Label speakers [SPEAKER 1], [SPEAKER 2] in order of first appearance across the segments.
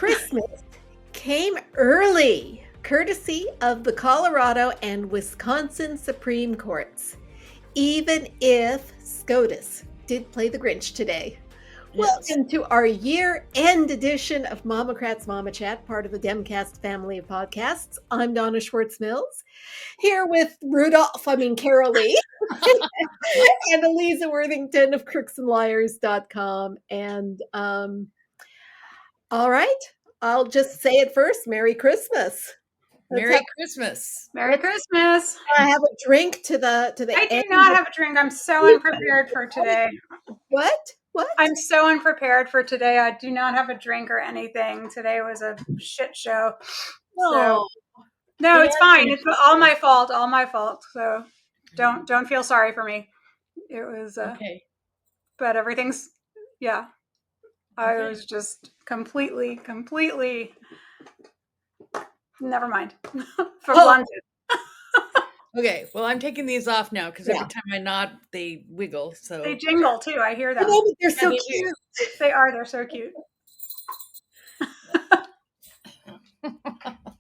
[SPEAKER 1] Christmas came early, courtesy of the Colorado and Wisconsin Supreme Courts, even if SCOTUS did play the Grinch today.
[SPEAKER 2] Yes.
[SPEAKER 1] Welcome to our year-end edition of MOMocrats MOMochat, part of the DemCast family of podcasts. I'm Donna Schwartz Mills, here with Karoli, and Aliza Worthington of crooksandliars.com. And all right, I'll just say it first. Merry Christmas.
[SPEAKER 2] Merry Christmas.
[SPEAKER 3] Merry Christmas.
[SPEAKER 1] I have a drink to the
[SPEAKER 3] I do
[SPEAKER 1] end.
[SPEAKER 3] not have a drink. I'm so unprepared for today.
[SPEAKER 1] What?
[SPEAKER 3] I'm so unprepared for today. I do not have a drink or anything. Today was a shit show. So no, it's fine. It's all my fault. All my fault. So don't feel sorry for me. It was
[SPEAKER 2] okay.
[SPEAKER 3] But everything's I was just completely never mind. For blunted.
[SPEAKER 2] Okay, well, I'm taking these off now because every time I nod, they wiggle. So
[SPEAKER 3] they jingle too. I hear them.
[SPEAKER 1] Oh, they're so cute.
[SPEAKER 3] They are. They're so cute.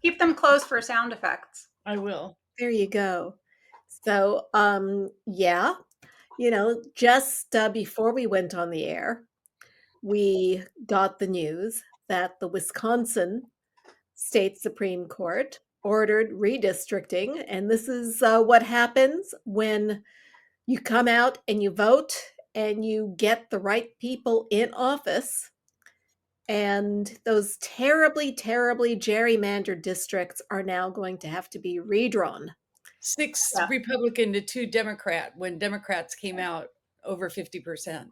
[SPEAKER 3] Keep them close for sound effects.
[SPEAKER 2] I will.
[SPEAKER 1] There you go. So, just before we went on the air, we got the news that the Wisconsin State Supreme Court ordered redistricting. And this is what happens when you come out and you vote and you get the right people in office. And those terribly gerrymandered districts are now going to have to be redrawn.
[SPEAKER 2] 6 Republican to 2 Democrat when Democrats came out over 50%.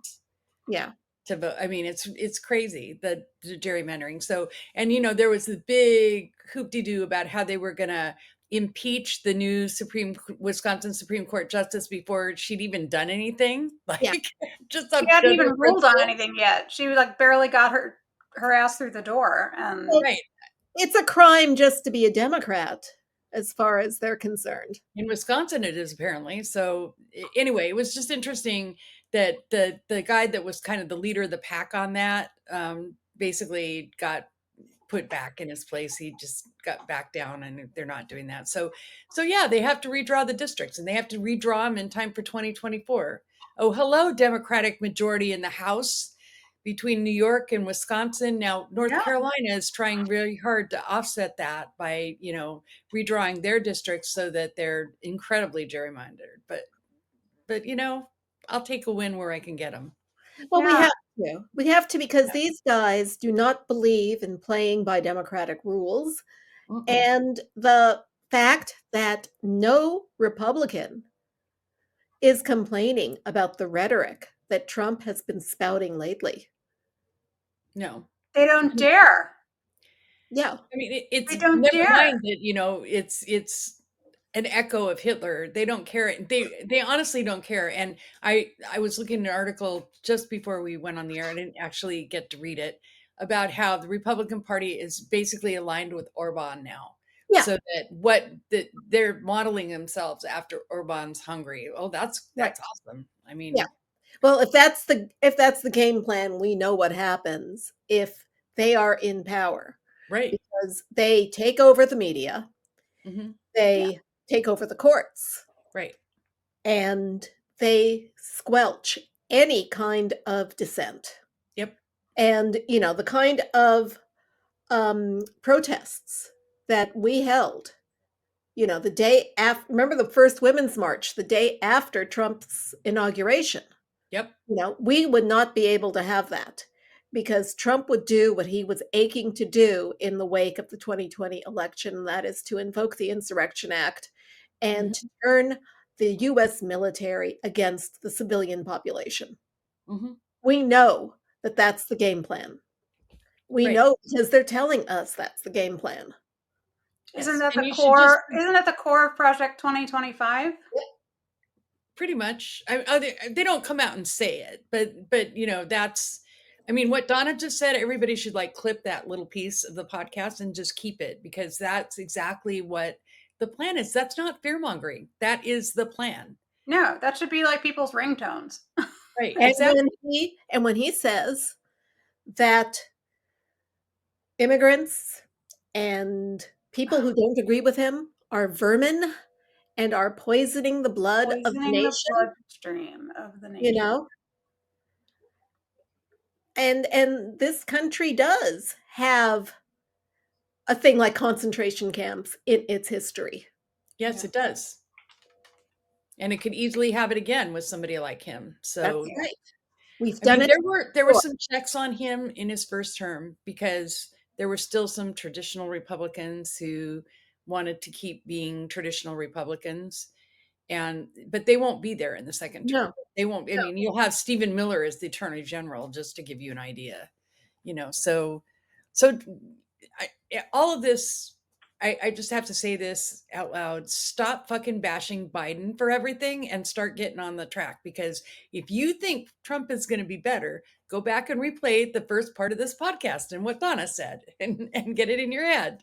[SPEAKER 1] Yeah.
[SPEAKER 2] To vote. I mean, it's crazy, the gerrymandering. So, and there was the big hoop-de-doo about how they were going to impeach the new Wisconsin Supreme Court justice before she'd even done anything.
[SPEAKER 3] She hadn't even ruled on anything yet. She barely got her ass through the door. And
[SPEAKER 1] right. It's a crime just to be a Democrat, as far as they're concerned.
[SPEAKER 2] In Wisconsin, it is apparently. So anyway, it was just interesting that the guy that was kind of the leader of the pack on that basically got put back in his place. He just got back down, and they're not doing that. So yeah, they have to redraw the districts, and they have to redraw them in time for 2024. Oh, hello, Democratic majority in the House between New York and Wisconsin. Now, North Carolina is trying really hard to offset that by, redrawing their districts so that they're
[SPEAKER 1] incredibly
[SPEAKER 2] gerrymandered. But I'll take a win where I can get them.
[SPEAKER 1] Well, we have to because these guys do not believe in playing by democratic rules. Mm-hmm. And the fact that no Republican is complaining about the rhetoric that Trump has been spouting lately.
[SPEAKER 2] No,
[SPEAKER 3] they don't dare.
[SPEAKER 1] Yeah.
[SPEAKER 2] I mean, it's
[SPEAKER 3] they don't
[SPEAKER 2] never
[SPEAKER 3] dare.
[SPEAKER 2] Mind that, it's an echo of Hitler. They don't care. They honestly don't care. And I was looking at an article just before we went on the air. I didn't actually get to read it, about how the Republican Party is basically aligned with Orban now. Yeah. So that they're modeling themselves after Orban's Hungary. Oh, that's awesome. I mean,
[SPEAKER 1] yeah. Well, if that's the game plan, we know what happens if they are in power.
[SPEAKER 2] Right.
[SPEAKER 1] Because they take over the media. Mm-hmm. They take over the courts.
[SPEAKER 2] Right.
[SPEAKER 1] And they squelch any kind of dissent.
[SPEAKER 2] Yep.
[SPEAKER 1] And, the kind of protests that we held, the day after, remember the first Women's March, the day after Trump's inauguration.
[SPEAKER 2] Yep.
[SPEAKER 1] We would not be able to have that because Trump would do what he was aching to do in the wake of the 2020 election, and that is to invoke the Insurrection Act and to turn the U.S. military against the civilian population. Mm-hmm. We know that that's the game plan. We know because they're telling us that's the game plan.
[SPEAKER 3] Isn't that the core? Isn't that the core of Project 2025?
[SPEAKER 1] Yeah.
[SPEAKER 2] Pretty much. They don't come out and say it, but that's. I mean, what Donna just said, everybody should clip that little piece of the podcast and just keep it, because that's exactly what the plan is. That's not fear mongering. That is the plan.
[SPEAKER 3] No, that should be people's ringtones.
[SPEAKER 2] Right.
[SPEAKER 1] And, exactly. When he says that immigrants and people who don't agree with him are vermin and are poisoning the blood of the
[SPEAKER 3] Poisoning the
[SPEAKER 1] nation,
[SPEAKER 3] bloodstream of the
[SPEAKER 1] you
[SPEAKER 3] nation.
[SPEAKER 1] know? And this country does have a thing like concentration camps in its history.
[SPEAKER 2] Yes,
[SPEAKER 3] Yeah.
[SPEAKER 2] it does. And it could easily have it again with somebody like him.
[SPEAKER 1] That's
[SPEAKER 2] So
[SPEAKER 1] right. We've
[SPEAKER 2] I
[SPEAKER 1] done
[SPEAKER 2] mean,
[SPEAKER 1] it
[SPEAKER 2] there were
[SPEAKER 1] before.
[SPEAKER 2] some checks on him in his first term because there were still some traditional Republicans who wanted to keep being traditional Republicans, and but they won't be there in the second term.
[SPEAKER 1] No,
[SPEAKER 2] They won't. I
[SPEAKER 1] no.
[SPEAKER 2] mean, you'll have Stephen Miller as the Attorney General, just to give you an idea. So all of this, I just have to say this out loud: stop fucking bashing Biden for everything and start getting on the track. Because if you think Trump is going to be better, go back and replay the first part of this podcast and what Donna said, and get it in your head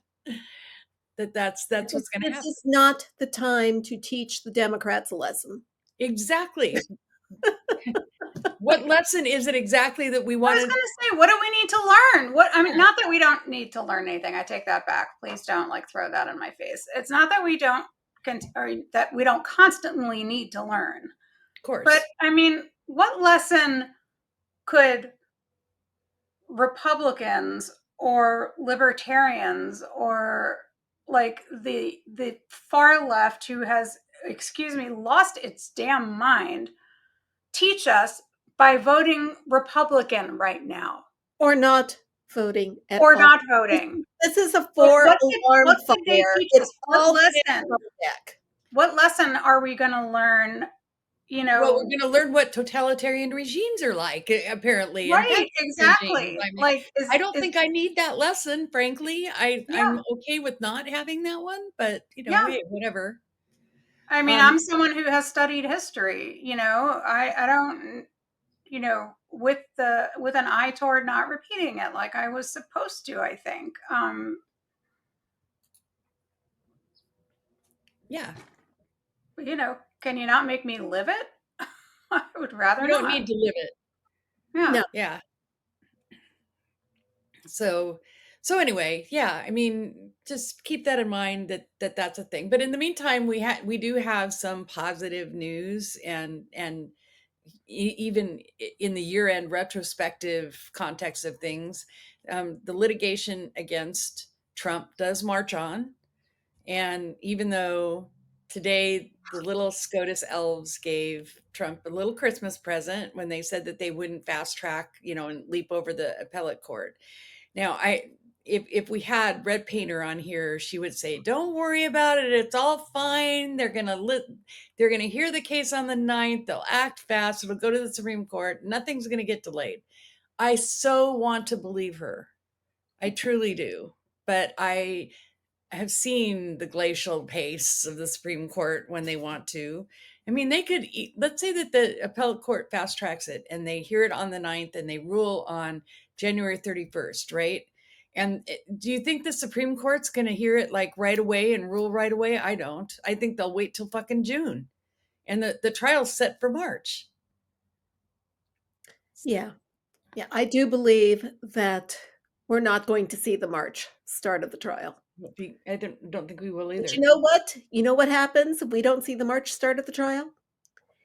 [SPEAKER 2] that's what's going to
[SPEAKER 1] This
[SPEAKER 2] happen.
[SPEAKER 1] is not the time to teach the Democrats a lesson.
[SPEAKER 2] Exactly. What lesson is it exactly that we
[SPEAKER 3] I was
[SPEAKER 2] wanted?
[SPEAKER 3] going to say, what do we need to learn? What I mean, not that we don't need to learn anything. I take that back. Please don't like throw that in my face. It's not that we don't or that we don't constantly need to learn.
[SPEAKER 2] Of course.
[SPEAKER 3] But I mean, what lesson could Republicans or libertarians or like the far left who has, excuse me, lost its damn mind teach us by voting Republican right now?
[SPEAKER 1] Or not voting at
[SPEAKER 3] Or
[SPEAKER 1] all.
[SPEAKER 3] not voting.
[SPEAKER 1] This is a
[SPEAKER 3] What
[SPEAKER 1] four-alarm
[SPEAKER 3] could they
[SPEAKER 1] fire.
[SPEAKER 3] teach us?
[SPEAKER 1] It's all
[SPEAKER 3] What
[SPEAKER 1] hands
[SPEAKER 3] lesson?
[SPEAKER 1] on deck.
[SPEAKER 3] What lesson are we going to learn? You know,
[SPEAKER 2] Well, we're going to learn what totalitarian regimes are like, apparently. And
[SPEAKER 3] right?
[SPEAKER 2] fascist
[SPEAKER 3] Exactly.
[SPEAKER 2] regimes. I mean,
[SPEAKER 3] Like,
[SPEAKER 2] I don't think I need that lesson, frankly.
[SPEAKER 3] Yeah.
[SPEAKER 2] I'm okay with not having that one, but
[SPEAKER 3] Yeah.
[SPEAKER 2] hey, whatever.
[SPEAKER 3] I mean, I'm someone who has studied history. You know, I don't. You know, with an eye toward not repeating it like I was supposed to. I think.
[SPEAKER 2] Yeah.
[SPEAKER 3] You know, can you not make me live it? I would rather
[SPEAKER 2] You don't
[SPEAKER 3] not.
[SPEAKER 2] need to live it.
[SPEAKER 3] Yeah.
[SPEAKER 1] No.
[SPEAKER 2] Yeah. So anyway, yeah, I mean, just keep that in mind that's a thing. But in the meantime, we do have some positive news, and even in the year-end retrospective context of things, the litigation against Trump does march on. And even though today the little SCOTUS elves gave Trump a little Christmas present when they said that they wouldn't fast track, and leap over the appellate court. Now, if we had Red Painter on here, she would say, "Don't worry about it. It's all fine. They're gonna hear the case on the 9th. They'll act fast. It'll go to the Supreme Court. Nothing's gonna get delayed." I so want to believe her. I truly do. But I have seen the glacial pace of the Supreme Court when they want to. I mean, let's say that the appellate court fast tracks it and they hear it on the 9th and they rule on January 31st, right? And do you think the Supreme Court's going to hear it like right away and rule right away? I don't. I think they'll wait till fucking June. And the trial's set for March.
[SPEAKER 1] Yeah. Yeah. I do believe that we're not going to see the March start of the trial.
[SPEAKER 2] I don't think we will either.
[SPEAKER 1] But you know what? You know what happens if we don't see the March start of the trial?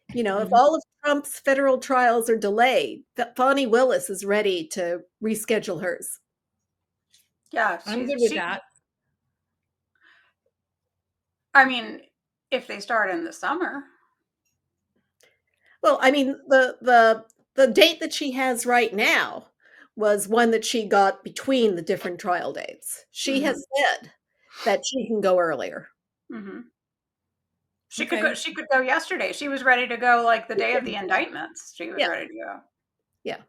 [SPEAKER 1] If all of Trump's federal trials are delayed, that Fani Willis is ready to reschedule hers.
[SPEAKER 3] Yeah.
[SPEAKER 2] I'm good with that.
[SPEAKER 3] I mean, if they start in the summer.
[SPEAKER 1] Well, I mean, the date that she has right now was one that she got between the different trial dates. She has said that she can go earlier.
[SPEAKER 3] Mm-hmm. She could go yesterday. She was ready to go like the day of the indictments. She was ready to go.
[SPEAKER 1] Yeah.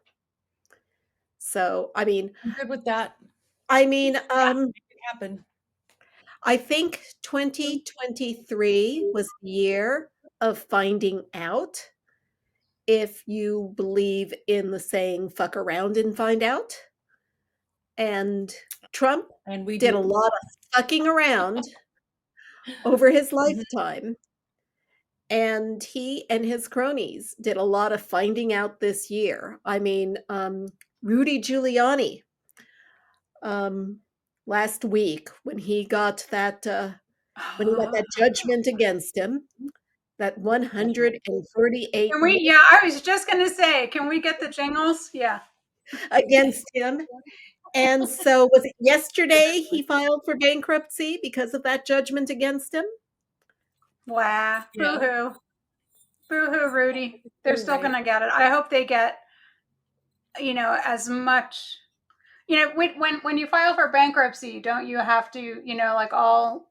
[SPEAKER 1] So, I mean,
[SPEAKER 2] I'm good with that.
[SPEAKER 1] I mean,
[SPEAKER 2] It can happen.
[SPEAKER 1] I think 2023 was the year of finding out if you believe in the saying "fuck around and find out." And Trump did a lot of fucking around over his lifetime. And he and his cronies did a lot of finding out this year. I mean, Rudy Giuliani last week when he got that judgment against him, that 148
[SPEAKER 3] Can we? Yeah, I was just going to say, can we get the jingles? Yeah.
[SPEAKER 1] against him. And so was it yesterday he filed for bankruptcy because of that judgment against him?
[SPEAKER 3] Wow.
[SPEAKER 2] Yeah.
[SPEAKER 3] Boo-hoo. Boo-hoo, Rudy. They're still going to get it. I hope they get, as much. When you file for bankruptcy, don't you have to, like all.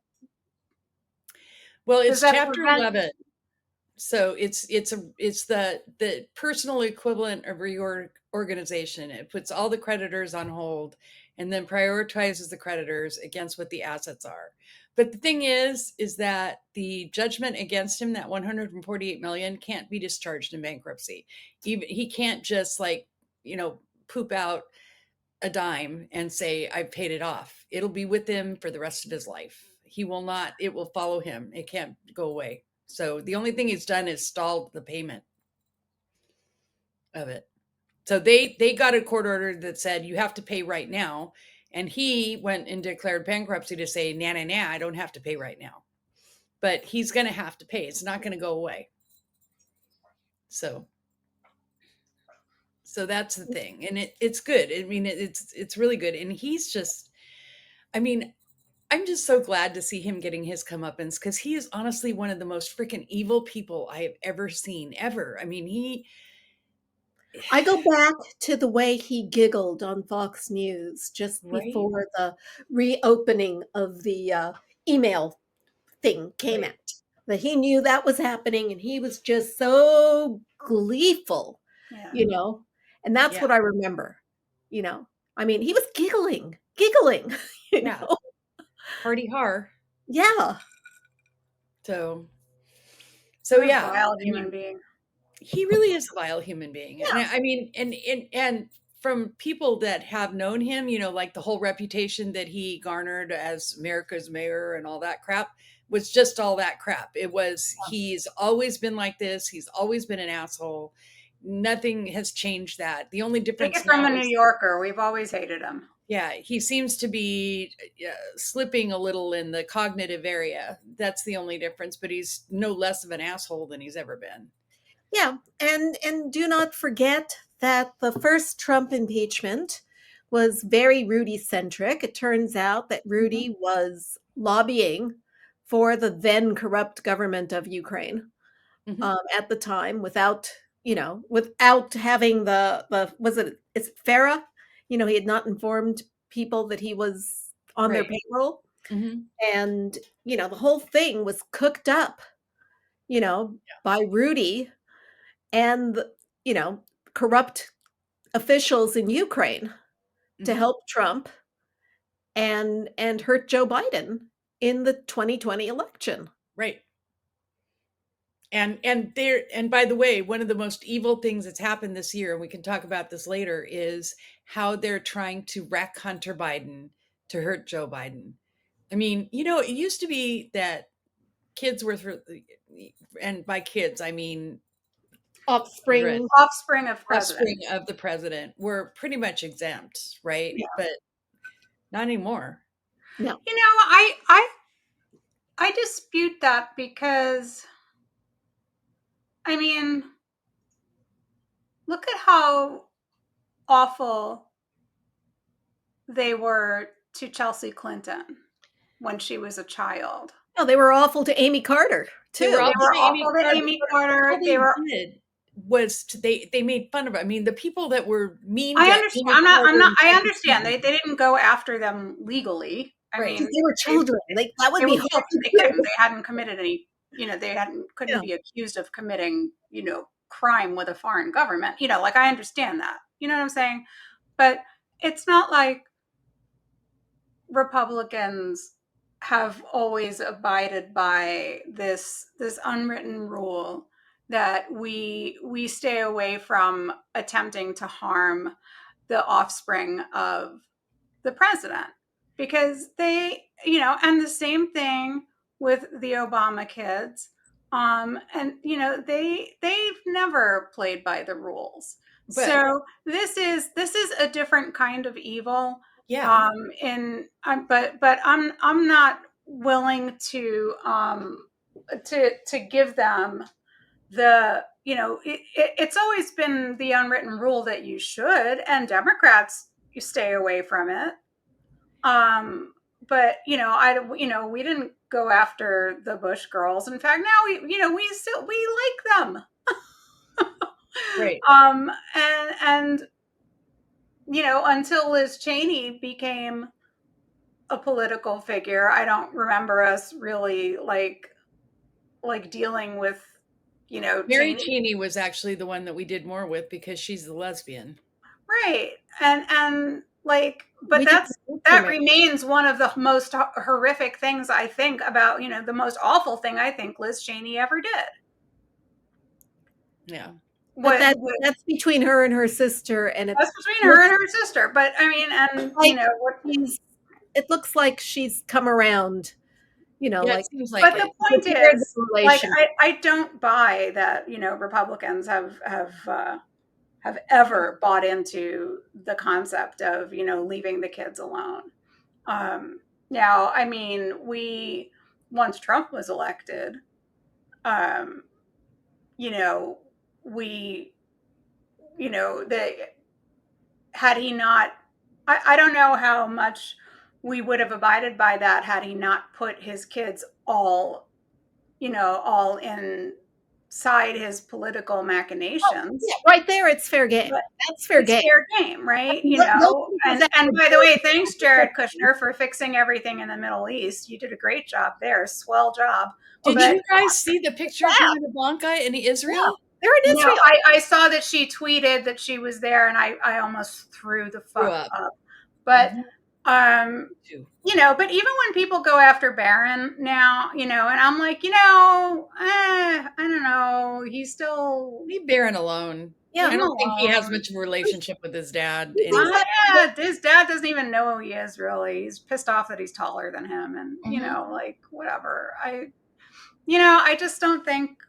[SPEAKER 2] Well, it's Chapter 11. So it's the personal equivalent of reorganization. It puts all the creditors on hold and then prioritizes the creditors against what the assets are. But the thing is that the judgment against him, that 148 million, can't be discharged in bankruptcy. Even he can't just poop out a dime and say, I've paid it off. It'll be with him for the rest of his life. He will not, it will follow him. It can't go away. So the only thing he's done is stalled the payment of it. So they got a court order that said you have to pay right now. And he went and declared bankruptcy to say, nah, I don't have to pay right now. But he's going to have to pay. It's not going to go away. So that's the thing. And it's good. I mean, it's really good. And he's just, I'm just so glad to see him getting his comeuppance because he is honestly one of the most freaking evil people I have ever seen, ever.
[SPEAKER 1] I go back to the way he giggled on Fox News just before the reopening of the email thing came out. That he knew that was happening and he was just so gleeful, and that's what I remember, he was giggling, you know.
[SPEAKER 2] Party hard.
[SPEAKER 1] Yeah.
[SPEAKER 2] So
[SPEAKER 3] yeah. Vile human being.
[SPEAKER 2] He really is a vile human being.
[SPEAKER 1] Yeah.
[SPEAKER 2] And from people that have known him, like the whole reputation that he garnered as America's mayor and all that crap was just all that crap. It was, he's always been like this. He's always been an asshole. Nothing has changed that. The only difference
[SPEAKER 3] Take it from a New Yorker. We've always hated him.
[SPEAKER 2] Yeah, he seems to be slipping a little in the cognitive area. That's the only difference, but he's no less of an asshole than he's ever been.
[SPEAKER 1] Yeah, and do not forget that the first Trump impeachment was very Rudy-centric. It turns out that Rudy was lobbying for the then corrupt government of Ukraine at the time without having it's Farah? He had not informed people that he was on their payroll. And, the whole thing was cooked up, by Rudy and, corrupt officials in Ukraine to help Trump and hurt Joe Biden in the 2020 election.
[SPEAKER 2] Right. And by the way, one of the most evil things that's happened this year, and we can talk about this later, is how they're trying to wreck Hunter Biden to hurt Joe Biden. It used to be that kids were, and by kids, I mean
[SPEAKER 1] offspring
[SPEAKER 3] of
[SPEAKER 2] the president were pretty much exempt, right? Yeah. But not anymore.
[SPEAKER 1] No.
[SPEAKER 3] I dispute that because look at how awful they were to Chelsea Clinton when she was a child.
[SPEAKER 1] No, they were awful to Amy Carter too.
[SPEAKER 3] They were awful to Amy Carter.
[SPEAKER 2] They made fun of her. The people that were mean.
[SPEAKER 3] I understand. I understand. They didn't go after them legally.
[SPEAKER 1] Right. They were children. That would be hard.
[SPEAKER 3] They hadn't committed any. They couldn't be accused of committing, crime with a foreign government. I understand that. You know what I'm saying? But it's not like Republicans have always abided by this unwritten rule that we stay away from attempting to harm the offspring of the president, because they, and the same thing with the Obama kids. And they've never played by the rules. But, so this is a different kind of evil
[SPEAKER 2] Yeah.
[SPEAKER 3] But I'm not willing to give them the, it's always been the unwritten rule that you should, and Democrats, you stay away from it. But we didn't go after the Bush girls. In fact, now we like them.
[SPEAKER 2] Right.
[SPEAKER 3] And until Liz Cheney became a political figure, I don't remember us really like dealing with,
[SPEAKER 2] Mary Cheney was actually the one that we did more with because she's the lesbian.
[SPEAKER 3] Right. And like, but that remains one of the most horrific things I think about, the most awful thing I think Liz Cheney ever did.
[SPEAKER 2] Yeah.
[SPEAKER 1] But that's between her and her sister, and
[SPEAKER 3] that's between her and her sister. But I mean, and
[SPEAKER 1] it looks like she's come around,
[SPEAKER 2] Yeah,
[SPEAKER 1] like.
[SPEAKER 2] it seems like
[SPEAKER 3] but the point is, like, I don't buy that, Republicans have ever bought into the concept of, leaving the kids alone. Now, I mean, once Trump was elected, had he not, I don't know how much we would have abided by that had he not put his kids all inside his political machinations.
[SPEAKER 1] Yeah, right there, it's fair game. That's fair game.
[SPEAKER 3] Fair game, right? And by the way, thanks, Jared Kushner, for fixing everything in the Middle East. You did a great job there. Swell job.
[SPEAKER 2] Did you guys see the picture of Ivanka in Israel?
[SPEAKER 3] Yeah. They're in Israel. I saw that she tweeted that she was there, and I almost threw the fuck up. But but even when people go after Barron now, and I'm like, I don't know, leave
[SPEAKER 2] Barron alone.
[SPEAKER 1] Yeah,
[SPEAKER 2] I don't think he has much of a relationship with his dad.
[SPEAKER 3] His dad doesn't even know who he is, really. He's pissed off that he's taller than him, and like, whatever. I just don't think.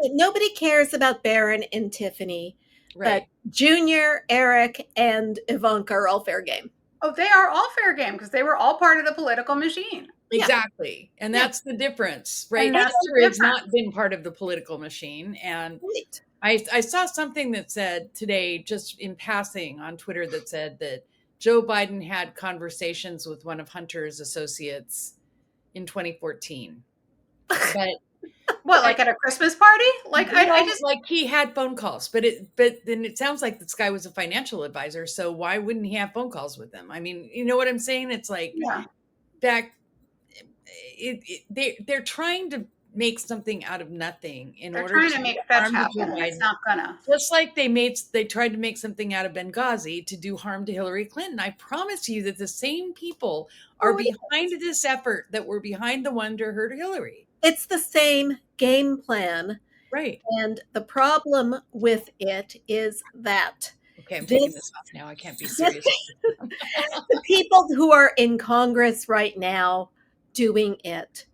[SPEAKER 1] Nobody cares about Barron and Tiffany,
[SPEAKER 2] right?
[SPEAKER 1] But Junior, Eric, and Ivanka are all fair game.
[SPEAKER 3] Oh, they are all fair game because they were all part of the political machine.
[SPEAKER 2] Exactly. And that's the difference, right? Esther has not been part of the political machine. And I saw something that said today, just in passing on Twitter, that said that Joe Biden had conversations with one of Hunter's associates in 2014. But
[SPEAKER 3] what, like at a Christmas party? Like I just
[SPEAKER 2] like he had phone calls, but then it sounds like this guy was a financial advisor. So why wouldn't he have phone calls with them? I mean, you know what I'm saying? It's like back. They're trying to make something out of nothing in order
[SPEAKER 3] to make fetch happen. It's not gonna.
[SPEAKER 2] Just like they tried to make something out of Benghazi to do harm to Hillary Clinton. I promise you that the same people are behind this effort that were behind the one to hurt Hillary.
[SPEAKER 1] It's the same game plan.
[SPEAKER 2] Right.
[SPEAKER 1] And the problem with it is that.
[SPEAKER 2] Okay, I'm taking this off now. I can't be serious.
[SPEAKER 1] The people who are in Congress right now doing it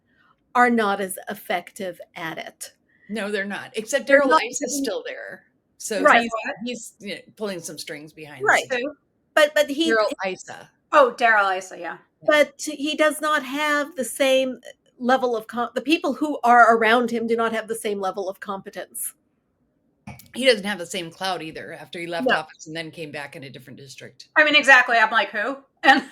[SPEAKER 1] are not as effective at it.
[SPEAKER 2] No, they're not. Except Daryl Ice is still there. So he's pulling some strings behind
[SPEAKER 1] right. But he
[SPEAKER 2] Daryl Issa.
[SPEAKER 3] Oh, Daryl Issa, yeah.
[SPEAKER 1] But he does not have the same level of the people who are around him do not have the same level of competence.
[SPEAKER 2] He doesn't have the same clout either after he left office and then came back in a different district.
[SPEAKER 3] I mean, exactly. I'm like, who? And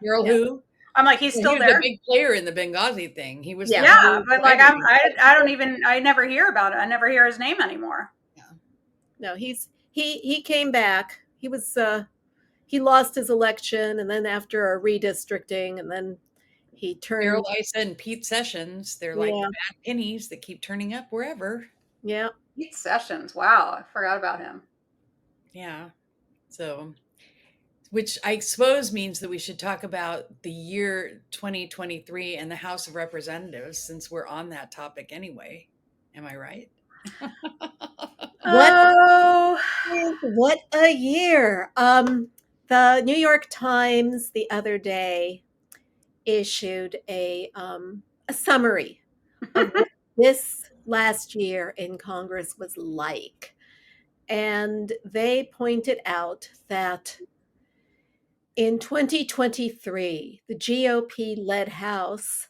[SPEAKER 2] who?
[SPEAKER 3] I'm like, he's still there.
[SPEAKER 2] He was a big player in the Benghazi thing. He was.
[SPEAKER 3] Yeah, but like, I never hear about it. I never hear his name anymore.
[SPEAKER 1] Yeah. No, he came back. He was he lost his election, and then after a redistricting, and then he turned.
[SPEAKER 2] Daryl Issa and Pete Sessions. They're like bad pennies that keep turning up wherever.
[SPEAKER 1] Yeah.
[SPEAKER 3] Pete Sessions. Wow, I forgot about him.
[SPEAKER 2] Yeah. So, which I suppose means that we should talk about the year 2023 and the House of Representatives, since we're on that topic anyway. Am I right?
[SPEAKER 1] What a year. The New York Times the other day issued a summary of what this last year in Congress was like. And they pointed out that In 2023, the GOP-led House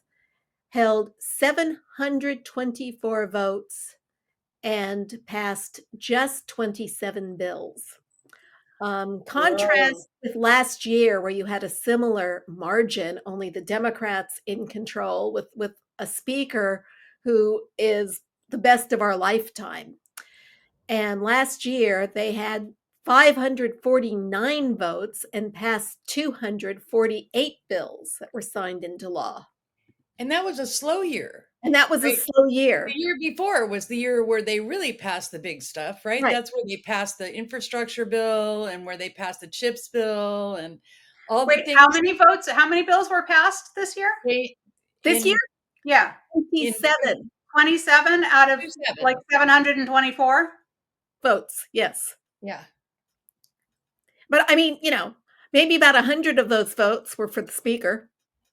[SPEAKER 1] held 724 votes and passed just 27 bills. Contrast with last year, where you had a similar margin, only the Democrats in control with a speaker who is the best of our lifetime. And last year, they had 549 votes and passed 248 bills that were signed into law.
[SPEAKER 2] And that was a slow year.
[SPEAKER 1] And that was a slow year.
[SPEAKER 2] The year before was the year where they really passed the big stuff, right?
[SPEAKER 1] Right.
[SPEAKER 2] That's where they passed the infrastructure bill and where they passed the CHIPS bill and all the things.
[SPEAKER 3] How many votes, how many bills were passed this year?
[SPEAKER 1] This year?
[SPEAKER 3] Yeah.
[SPEAKER 1] 27.
[SPEAKER 3] 27 out of
[SPEAKER 2] 27.
[SPEAKER 3] like 724
[SPEAKER 1] votes, yes.
[SPEAKER 2] Yeah.
[SPEAKER 1] But I mean, maybe about 100 of those votes were for the speaker.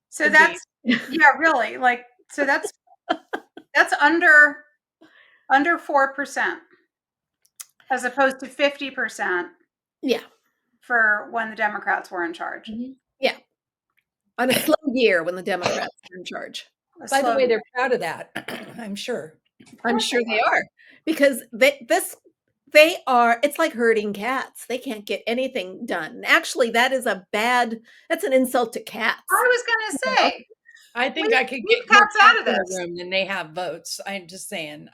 [SPEAKER 3] So that's, yeah, really, like, so that's under 4% as opposed to 50%.
[SPEAKER 1] Yeah.
[SPEAKER 3] For when the Democrats were in charge.
[SPEAKER 1] Yeah. On a slow year when the Democrats were in charge.
[SPEAKER 2] By the way, they're proud of that. I'm sure.
[SPEAKER 1] I'm sure they are, because it's like herding cats. They can't get anything done. Actually, that's an insult to cats.
[SPEAKER 3] I was going to say,
[SPEAKER 2] I think I could get
[SPEAKER 3] cats out of this
[SPEAKER 2] room than they have votes. I'm just saying,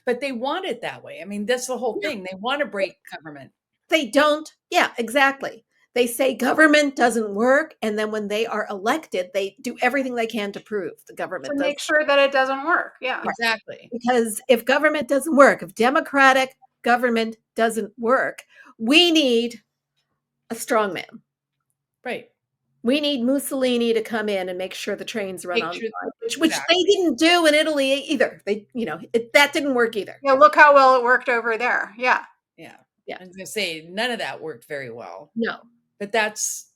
[SPEAKER 2] but they want it that way. I mean, that's the whole thing. They want to break government.
[SPEAKER 1] They don't. Yeah, exactly. They say government doesn't work, and then when they are elected, they do everything they can to prove the government
[SPEAKER 3] to make sure that it doesn't work. Yeah,
[SPEAKER 2] exactly.
[SPEAKER 1] Because if government doesn't work, if democratic government doesn't work, we need a strong man.
[SPEAKER 2] Right.
[SPEAKER 1] We need Mussolini to come in and make sure the trains run on time, which they didn't do in Italy either. That didn't work either.
[SPEAKER 3] Yeah, look how well it worked over there. Yeah.
[SPEAKER 2] Yeah. I was going to say, none of that worked very well.
[SPEAKER 1] No.
[SPEAKER 2] But that's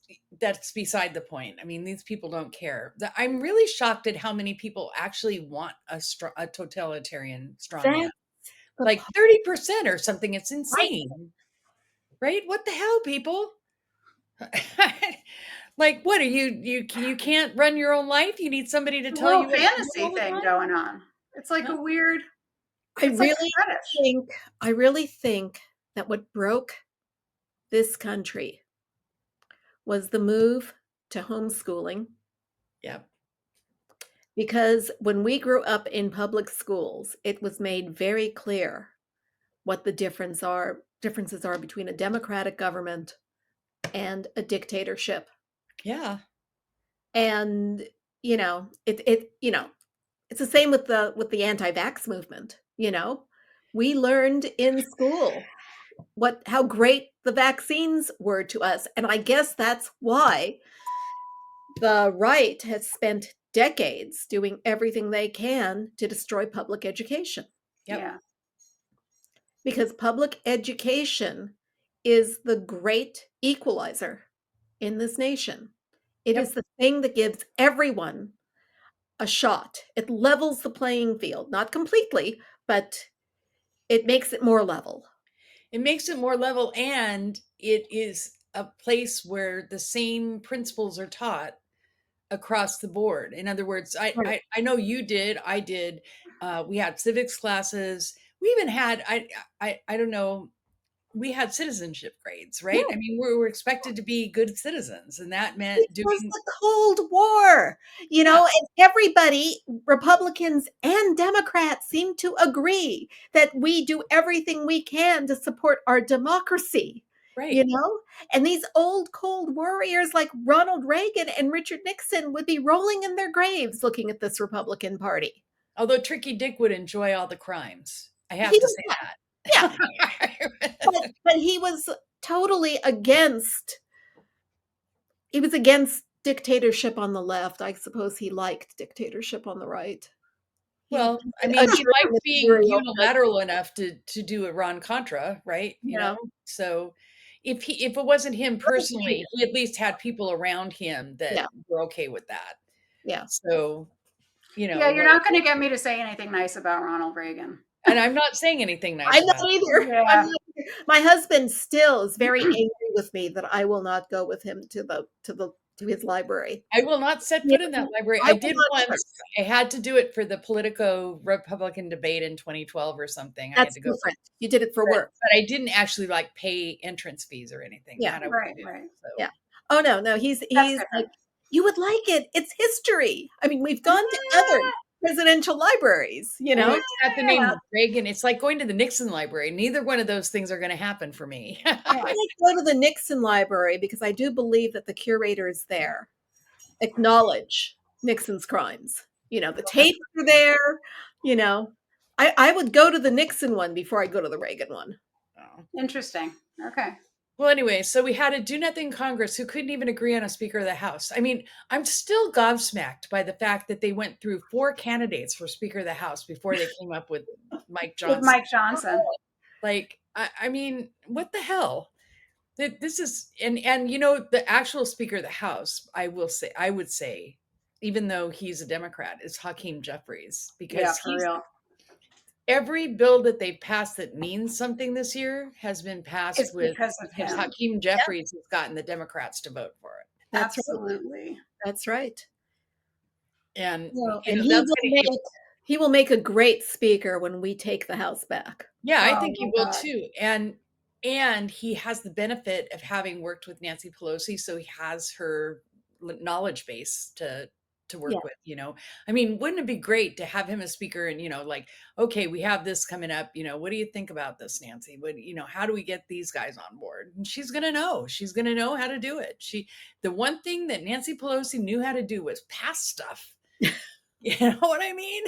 [SPEAKER 2] beside the point. I mean, these people don't care. I'm really shocked at how many people actually want a totalitarian strongman. Like 30% or something. It's insane. Right? What the hell, people? Like, what are you can't run your own life? You need somebody to tell you.
[SPEAKER 3] Fantasy thing going on. It's like a weird.
[SPEAKER 1] I really think that what broke this country was the move to homeschooling.
[SPEAKER 2] Yeah.
[SPEAKER 1] Because when we grew up in public schools, it was made very clear what the differences are between a democratic government and a dictatorship.
[SPEAKER 2] Yeah.
[SPEAKER 1] And it's the same with the anti-vax movement. We learned in school how great the vaccines were to us. And I guess that's why the right has spent decades doing everything they can to destroy public education.
[SPEAKER 2] Yep.
[SPEAKER 3] Yeah.
[SPEAKER 1] Because public education is the great equalizer in this nation. It is the thing that gives everyone a shot. It levels the playing field, not completely, but it makes it more level.
[SPEAKER 2] It makes it more level, and it is a place where the same principles are taught across the board. In other words, I know you did, I did. We had civics classes. We even had, I don't know, we had citizenship grades, right? Yeah. I mean, we were expected to be good citizens, and that meant
[SPEAKER 1] it was the Cold War, and everybody, Republicans and Democrats, seem to agree that we do everything we can to support our democracy. Right. And these old Cold Warriors like Ronald Reagan and Richard Nixon would be rolling in their graves looking at this Republican Party.
[SPEAKER 2] Although Tricky Dick would enjoy all the crimes. I have to say that.
[SPEAKER 1] Yeah. but he was totally against dictatorship on the left. I suppose he liked dictatorship on the right.
[SPEAKER 2] Well, I mean, he liked being unilateral enough to do Iran-Contra, right? You know? So if it wasn't him personally, he at least had people around him that were okay with that.
[SPEAKER 1] Yeah.
[SPEAKER 2] So,
[SPEAKER 3] Yeah, you're not going to get me to say anything nice about Ronald Reagan.
[SPEAKER 2] And I'm not saying anything nice.
[SPEAKER 1] I'm not either.
[SPEAKER 3] Yeah.
[SPEAKER 1] My husband still is very angry with me that I will not go with him to his library.
[SPEAKER 2] I will not set
[SPEAKER 1] Yeah,
[SPEAKER 2] foot in that library.
[SPEAKER 1] I
[SPEAKER 2] I
[SPEAKER 1] will
[SPEAKER 2] did
[SPEAKER 1] not either.
[SPEAKER 2] once. I had to do it for the Politico Republican debate in 2012 or something. I had
[SPEAKER 1] That's
[SPEAKER 2] to go,
[SPEAKER 1] different. You did it for
[SPEAKER 2] but
[SPEAKER 1] work.
[SPEAKER 2] I didn't actually like pay entrance fees or anything.
[SPEAKER 1] Yeah.
[SPEAKER 2] That I would
[SPEAKER 3] Right,
[SPEAKER 2] do.
[SPEAKER 3] right.
[SPEAKER 2] So
[SPEAKER 1] Yeah. Oh, no, he's
[SPEAKER 3] That's
[SPEAKER 1] like,
[SPEAKER 3] different.
[SPEAKER 1] "You would like it. It's history." I mean, we've gone to other presidential libraries, you
[SPEAKER 2] oh,
[SPEAKER 1] know?
[SPEAKER 2] it's got the name
[SPEAKER 3] Yeah.
[SPEAKER 2] of Reagan. It's like going to the Nixon library. Neither one of those things are going to happen for me.
[SPEAKER 1] I might go to the Nixon library because I do believe that the curators there acknowledge Nixon's crimes. You know, the tapes are there, you know. I would go to the Nixon one before I go to the Reagan one.
[SPEAKER 2] Oh.
[SPEAKER 3] Interesting. Okay.
[SPEAKER 2] Well, anyway, so we had a do nothing Congress who couldn't even agree on a Speaker of the House. I mean, I'm still gobsmacked by the fact that they went through 4 candidates for Speaker of the House before they came up with Mike
[SPEAKER 3] With
[SPEAKER 2] Johnson.
[SPEAKER 3] Mike Johnson.
[SPEAKER 2] Like, I mean, what the hell? This is, and you know, the actual Speaker of the House, I would say, even though he's a Democrat, is Hakeem Jeffries, because
[SPEAKER 3] Yeah, for real.
[SPEAKER 2] every bill that they've passed that means something this year has been passed
[SPEAKER 3] It's because of him.
[SPEAKER 2] Hakeem Jeffries has gotten the Democrats to vote for it.
[SPEAKER 1] That's right.
[SPEAKER 3] Absolutely.
[SPEAKER 1] That's right.
[SPEAKER 2] And
[SPEAKER 1] Well,
[SPEAKER 2] you
[SPEAKER 1] and
[SPEAKER 2] know, that's gonna,
[SPEAKER 1] he will make a great speaker when we take the House back.
[SPEAKER 2] yeah, I
[SPEAKER 3] Oh
[SPEAKER 2] think he
[SPEAKER 3] my
[SPEAKER 2] will
[SPEAKER 3] God.
[SPEAKER 2] too. And he has the benefit of having worked with Nancy Pelosi, so he has her knowledge base to work
[SPEAKER 1] Yeah.
[SPEAKER 2] with, you know. I mean, wouldn't it be great to have him as speaker and, you know, like, okay, we have this coming up, you know, what do you think about this, Nancy? What, you know, how do we get these guys on board? And she's going to know how to do it. The one thing that Nancy Pelosi knew how to do was pass stuff. You know what I mean?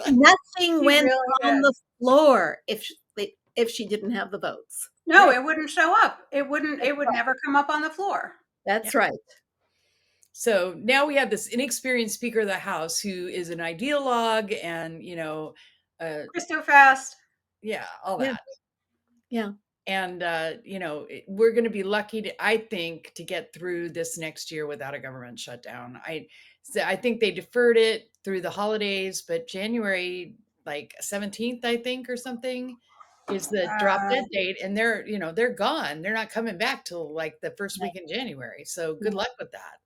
[SPEAKER 1] Nothing
[SPEAKER 3] He
[SPEAKER 1] went
[SPEAKER 3] really
[SPEAKER 1] on
[SPEAKER 3] did.
[SPEAKER 1] the floor if she didn't have the votes.
[SPEAKER 3] No,
[SPEAKER 2] Right.
[SPEAKER 3] it wouldn't show up. It would never come up on the floor.
[SPEAKER 1] That's
[SPEAKER 2] Yeah.
[SPEAKER 1] right.
[SPEAKER 2] So now we have this inexperienced Speaker of the House who is an ideologue and, you know,
[SPEAKER 3] Christo Fast.
[SPEAKER 2] yeah, all
[SPEAKER 1] Yeah.
[SPEAKER 2] that.
[SPEAKER 1] Yeah.
[SPEAKER 2] And, you know, we're going to be lucky, I think, to get through this next year without a government shutdown. I think they deferred it through the holidays, but January, like 17th, I think, or something, is the drop dead date. And they're gone. They're not coming back till like the first week in January. So good luck with that.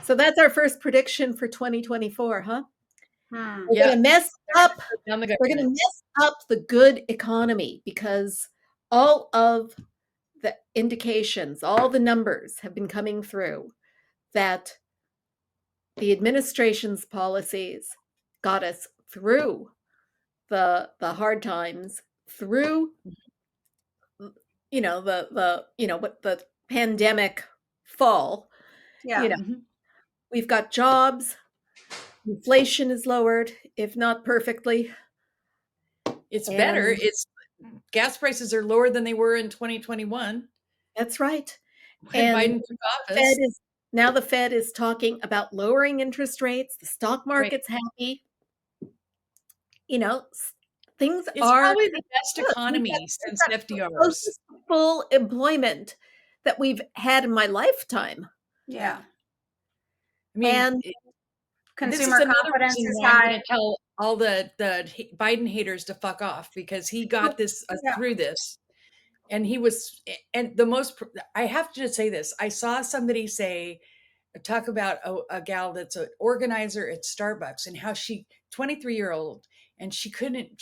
[SPEAKER 1] So that's our first prediction for 2024, huh?
[SPEAKER 3] Hmm.
[SPEAKER 1] We're going to mess up.
[SPEAKER 2] Down the
[SPEAKER 1] We're going to
[SPEAKER 2] government.
[SPEAKER 1] mess up the good economy because all of the indications, all the numbers have been coming through that the administration's policies got us through the hard times, through the pandemic fall.
[SPEAKER 3] Yeah.
[SPEAKER 1] You know,
[SPEAKER 2] Mhm.
[SPEAKER 1] we've got jobs, inflation is lowered, if not perfectly.
[SPEAKER 2] It's better.
[SPEAKER 1] And
[SPEAKER 2] It's gas prices are lower than they were in 2021
[SPEAKER 1] that's right.
[SPEAKER 2] when
[SPEAKER 1] And
[SPEAKER 2] Biden took office.
[SPEAKER 1] the Fed is talking about lowering interest rates. The stock market's happy. You know, things
[SPEAKER 2] It's
[SPEAKER 1] are
[SPEAKER 2] probably the best
[SPEAKER 1] good. We've
[SPEAKER 2] economy
[SPEAKER 1] got
[SPEAKER 2] since FDR's.
[SPEAKER 1] close to full employment that we've had in my lifetime.
[SPEAKER 3] Yeah.
[SPEAKER 2] I mean,
[SPEAKER 1] And
[SPEAKER 2] this is
[SPEAKER 3] Consumer
[SPEAKER 2] another
[SPEAKER 3] confidence
[SPEAKER 2] reason
[SPEAKER 3] is
[SPEAKER 2] why I'm
[SPEAKER 3] high.
[SPEAKER 2] going to tell all the Biden haters to fuck off, because he got this
[SPEAKER 3] Yeah.
[SPEAKER 2] through this. And he was, and the most, I have to just say this. I saw somebody talk about a gal that's an organizer at Starbucks and how 23-year-old, and she couldn't,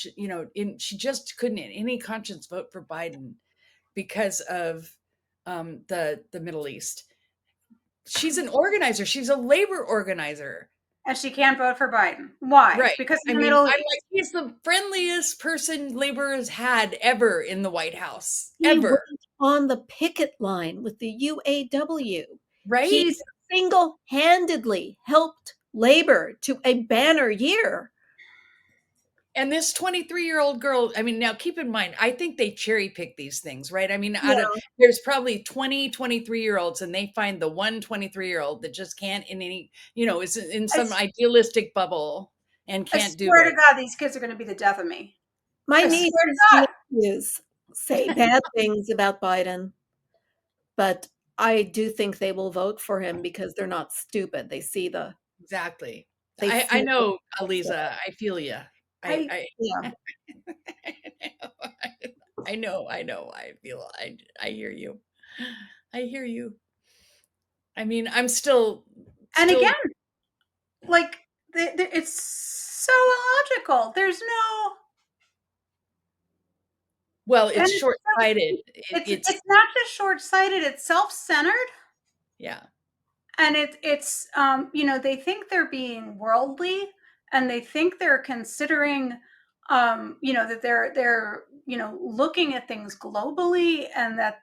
[SPEAKER 2] she just couldn't in any conscience vote for Biden because of the Middle East. She's an organizer. She's a labor organizer.
[SPEAKER 3] And she can't vote for Biden. Why?
[SPEAKER 2] Right.
[SPEAKER 3] Because
[SPEAKER 2] I
[SPEAKER 3] in the
[SPEAKER 2] mean,
[SPEAKER 3] Middle
[SPEAKER 2] I'm
[SPEAKER 3] East.
[SPEAKER 2] like, he's the friendliest person labor has had ever in the White House.
[SPEAKER 1] he
[SPEAKER 2] Ever.
[SPEAKER 1] went on the picket line with the UAW.
[SPEAKER 2] Right?
[SPEAKER 1] He single-handedly helped labor to a banner year.
[SPEAKER 2] And this 23-year-old girl, I mean, now keep in mind, I think they cherry pick these things, right? I mean, there's probably 20 23-year-olds and they find the one 23-year-old that just can't is in some idealistic bubble and can't do it.
[SPEAKER 3] I swear to God, these kids are going to be the death of me.
[SPEAKER 1] My nieces and nephews say bad things about Biden, but I do think they will vote for him because they're not stupid. They see the
[SPEAKER 2] exactly.
[SPEAKER 1] They
[SPEAKER 2] I know, Aliza. I feel you.
[SPEAKER 1] yeah.
[SPEAKER 2] I know. I hear you. I hear you. I mean, I'm still.
[SPEAKER 3] And again, like it's so illogical. There's no.
[SPEAKER 2] Well,
[SPEAKER 3] And
[SPEAKER 2] it's short-sighted.
[SPEAKER 3] it's not just short-sighted, it's self-centered.
[SPEAKER 2] Yeah.
[SPEAKER 3] And it's they think they're being worldly, and they think they're considering that they're looking at things globally, and that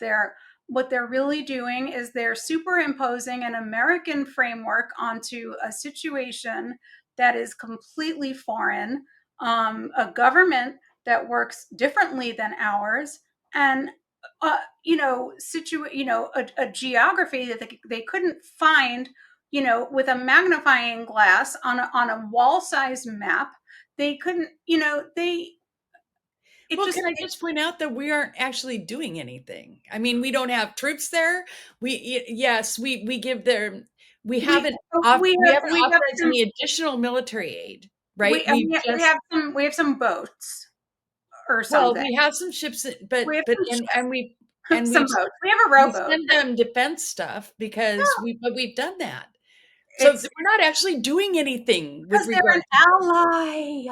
[SPEAKER 3] what they're really doing is they're superimposing an American framework onto a situation that is completely foreign, a government that works differently than ours, and a geography that they couldn't find, with a magnifying glass on a wall-sized map. They couldn't,
[SPEAKER 2] Can I just point out that we aren't actually doing anything? I mean, we don't have troops there. Yes, we give them. We haven't authorized any additional military aid, right?
[SPEAKER 3] We have some boats or something.
[SPEAKER 2] Well, we have some ships, but we have we
[SPEAKER 3] have a rowboat.
[SPEAKER 2] We send them defense stuff because we've done that. So we're not actually doing anything with regard
[SPEAKER 3] to ally.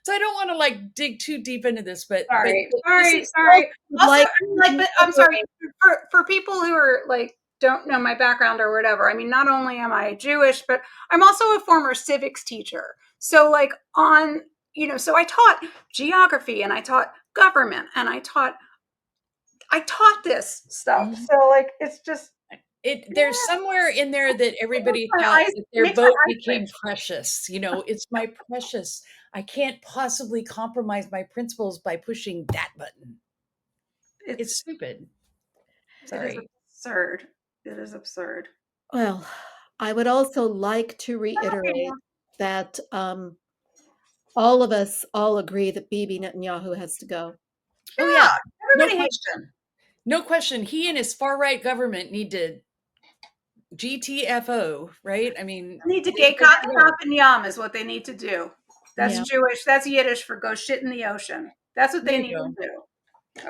[SPEAKER 2] So I don't want to dig too deep into this, but
[SPEAKER 3] sorry. Also, I'm sorry for people who are don't know my background or whatever. I mean, not only am I Jewish, but I'm also a former civics teacher. So so I taught geography, and I taught government, and I taught this stuff. So it's just
[SPEAKER 2] there's somewhere in there that everybody thought that their vote became precious. It's my precious. I can't possibly compromise my principles by pushing that button. It's stupid. Sorry.
[SPEAKER 3] It is absurd.
[SPEAKER 1] Well, I would also like to reiterate that all of us all agree that Bibi Netanyahu has to go.
[SPEAKER 3] Oh yeah, everybody hates him.
[SPEAKER 2] No question. He and his far-right government need to GTFO, right? I mean,
[SPEAKER 3] need to get Katan and Yam is what they need to do. That's Jewish. That's Yiddish for go shit in the ocean. That's what they need to do.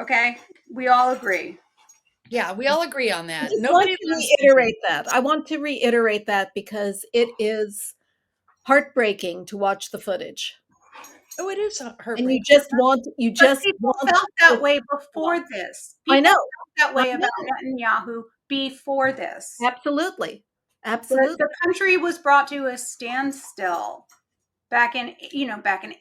[SPEAKER 3] Okay, we all agree.
[SPEAKER 2] Yeah, we all agree on that.
[SPEAKER 1] I want to reiterate that because it is heartbreaking to watch the footage.
[SPEAKER 2] Oh, it is heartbreaking.
[SPEAKER 1] And you just want
[SPEAKER 3] felt that way before this.
[SPEAKER 1] I know.
[SPEAKER 3] That way about Netanyahu before this.
[SPEAKER 1] Absolutely.
[SPEAKER 3] The country was brought to a standstill back in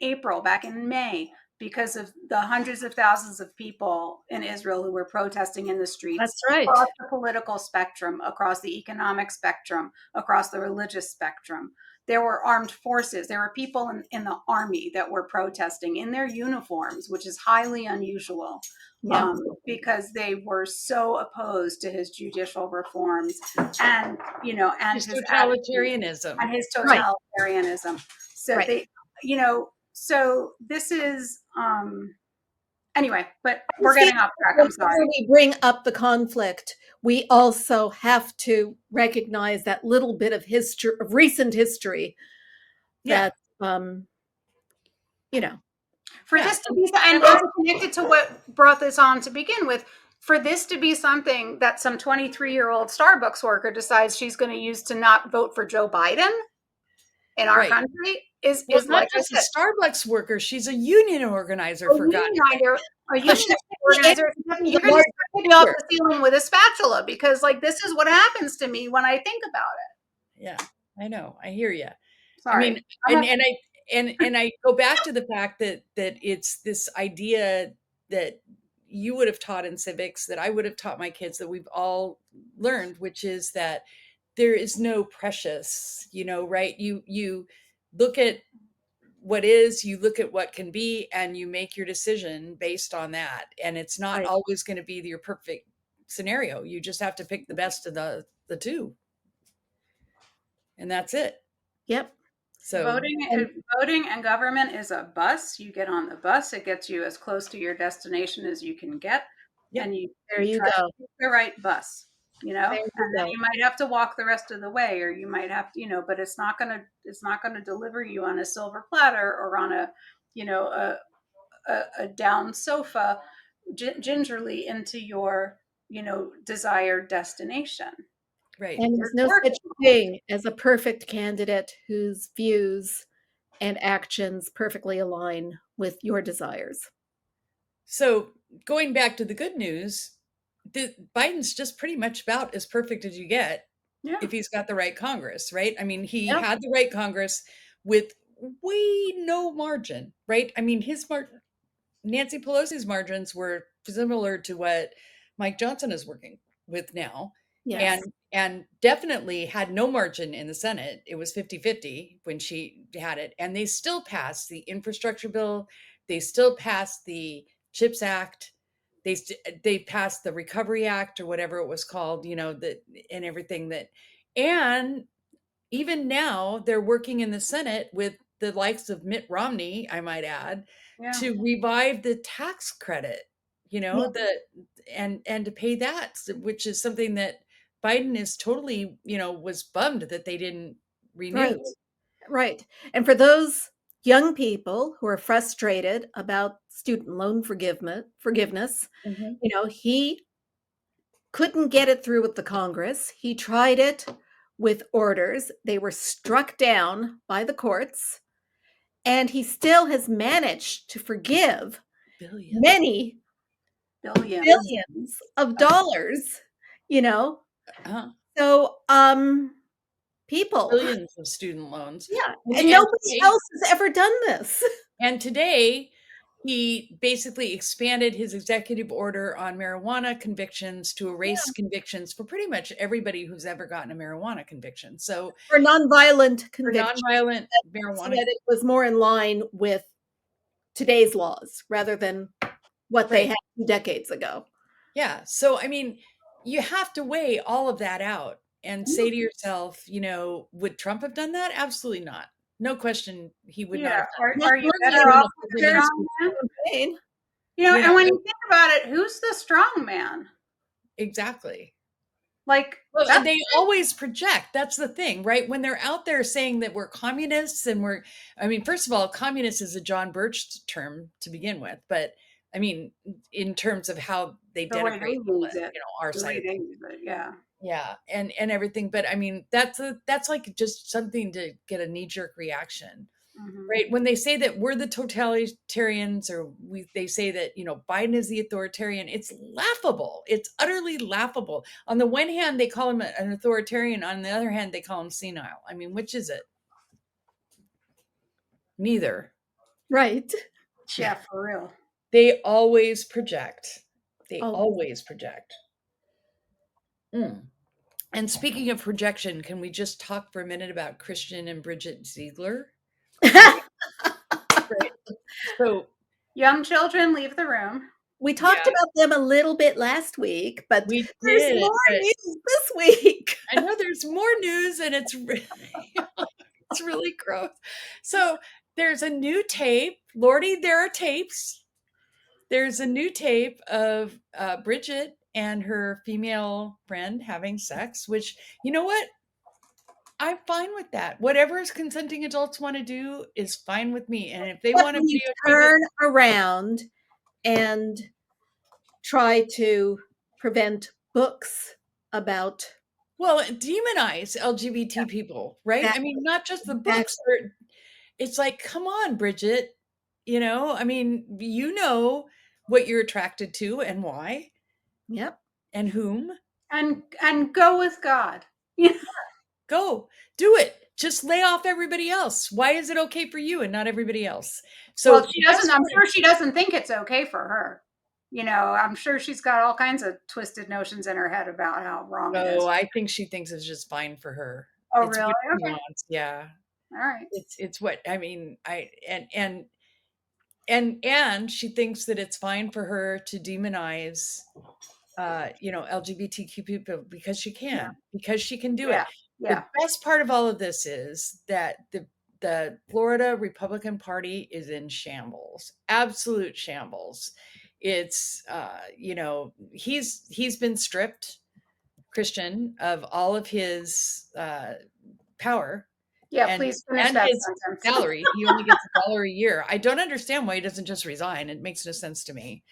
[SPEAKER 3] April, back in May, because of the hundreds of thousands of people in Israel who were protesting in the streets.
[SPEAKER 1] That's right.
[SPEAKER 3] Across the political spectrum, across the economic spectrum, across the religious spectrum. There were armed forces. There were people in the army that were protesting in their uniforms, which is highly unusual, because they were so opposed to his judicial reforms and
[SPEAKER 2] his totalitarianism.
[SPEAKER 3] And his totalitarianism. Right. So so this is anyway, but we're getting off track. I'm sorry.
[SPEAKER 1] When we bring up the conflict, we also have to recognize that little bit of history, of recent history, that
[SPEAKER 3] for this to be, and also connected to what brought this on to begin with, for this to be something that some 23-year-old Starbucks worker decides she's going to use to not vote for Joe Biden in our country is
[SPEAKER 2] not just a Starbucks worker. She's a union organizer. For God's sake.
[SPEAKER 3] A union organizer. You're going to hit me off the ceiling with a spatula, because this is what happens to me when I think about it.
[SPEAKER 2] Yeah, I know. I hear you.
[SPEAKER 3] Sorry.
[SPEAKER 2] I mean, and I go back to the fact that it's this idea that you would have taught in civics, that I would have taught my kids, that we've all learned, which is that there is no precious, right? You look at what is, you look at what can be, and you make your decision based on that. And it's not always going to be your perfect scenario. You just have to pick the best of the two. And that's it.
[SPEAKER 1] Yep.
[SPEAKER 3] So voting and government is a bus. You get on the bus, it gets you as close to your destination as you can get.
[SPEAKER 1] Yep.
[SPEAKER 3] And
[SPEAKER 1] there you go.
[SPEAKER 3] The right bus. And then you might have to walk the rest of the way, or you might have to, but it's not going to deliver you on a silver platter or on a a down sofa gingerly into your, desired destination.
[SPEAKER 2] Right.
[SPEAKER 1] And there's no such thing as a perfect candidate whose views and actions perfectly align with your desires.
[SPEAKER 2] So going back to the good news, Biden's just pretty much about as perfect as you get if he's got the right Congress, right? I mean, he had the right Congress with way no margin, right? I mean, Nancy Pelosi's margins were similar to what Mike Johnson is working with now.
[SPEAKER 1] Yes.
[SPEAKER 2] And definitely had no margin in the Senate. It was 50-50 when she had it. And they still passed the infrastructure bill. They still passed the CHIPS Act. They passed the Recovery Act or whatever it was called, and everything and even now they're working in the Senate with the likes of Mitt Romney, I might add, to revive the tax credit, and to pay that, which is something that Biden is totally, was bummed that they didn't renew.
[SPEAKER 1] Right. Right. And for those young people who are frustrated about student loan forgiveness, he couldn't get it through with the Congress. He tried it with orders. They were struck down by the courts, and he still has managed to forgive many billions of dollars, So, people.
[SPEAKER 2] Billions of student loans.
[SPEAKER 1] Yeah. And nobody else has ever done this.
[SPEAKER 2] And today, he basically expanded his executive order on marijuana convictions to erase convictions for pretty much everybody who's ever gotten a marijuana conviction. So
[SPEAKER 1] for nonviolent convictions,
[SPEAKER 2] marijuana,
[SPEAKER 1] so that it was more in line with today's laws rather than what they had 2 decades ago.
[SPEAKER 2] Yeah. So I mean, you have to weigh all of that out and say to yourself, would Trump have done that? Absolutely not. No question, he would not.
[SPEAKER 3] Are you better off with the strong man? And when you think about it, who's the strong man?
[SPEAKER 2] Exactly.
[SPEAKER 3] Well,
[SPEAKER 2] they always project. That's the thing, right? When they're out there saying that we're communists and first of all, communist is a John Birch term to begin with, but I mean, in terms of how they denigrate our side, yeah, and everything. But I mean, that's like just something to get a knee-jerk reaction, right? When they say that we're the totalitarians, or they say that Biden is the authoritarian, it's laughable. It's utterly laughable. On the one hand, they call him an authoritarian. On the other hand, they call him senile. I mean, which is it? Neither.
[SPEAKER 1] Right.
[SPEAKER 3] Yeah, for real.
[SPEAKER 2] They always project. They always project. And speaking of projection, can we just talk for a minute about Christian and Bridget Ziegler? Right. So,
[SPEAKER 3] young children, leave the room.
[SPEAKER 1] We talked about them a little bit last week, but there's more news this week.
[SPEAKER 2] I know there's more news, and it's really gross. So there's a new tape. Lordy, there are tapes. There's a new tape of Bridget and her female friend having sex, which, you know what? I'm fine with that. Whatever consenting adults want to do is fine with me. And if they want to
[SPEAKER 1] turn around and try to prevent books about
[SPEAKER 2] demonize LGBT people, right? I mean, not just the books. It's like, come on, Bridget. I mean, what you're attracted to and why.
[SPEAKER 1] Yep.
[SPEAKER 2] And whom.
[SPEAKER 3] And go with God.
[SPEAKER 2] Go do it. Just lay off everybody else. Why is it okay for you and not everybody else? So
[SPEAKER 3] she doesn't. I'm sure she doesn't think it's okay for her. I'm sure she's got all kinds of twisted notions in her head about how wrong it is.
[SPEAKER 2] No, I think she thinks it's just fine for her.
[SPEAKER 3] Oh, it's really? Okay.
[SPEAKER 2] Yeah.
[SPEAKER 3] All right.
[SPEAKER 2] It's what I mean. And she thinks that it's fine for her to demonize, LGBTQ people because she can, because she can do it.
[SPEAKER 3] Yeah.
[SPEAKER 2] The best part of all of this is that the Florida Republican Party is in shambles, absolute shambles. It's, he's been stripped, Christian, of all of his power
[SPEAKER 3] Yeah, please finish
[SPEAKER 2] and
[SPEAKER 3] that
[SPEAKER 2] his
[SPEAKER 3] sentence.
[SPEAKER 2] salary. He only gets $1 a year. I don't understand why he doesn't just resign. It makes no sense to me,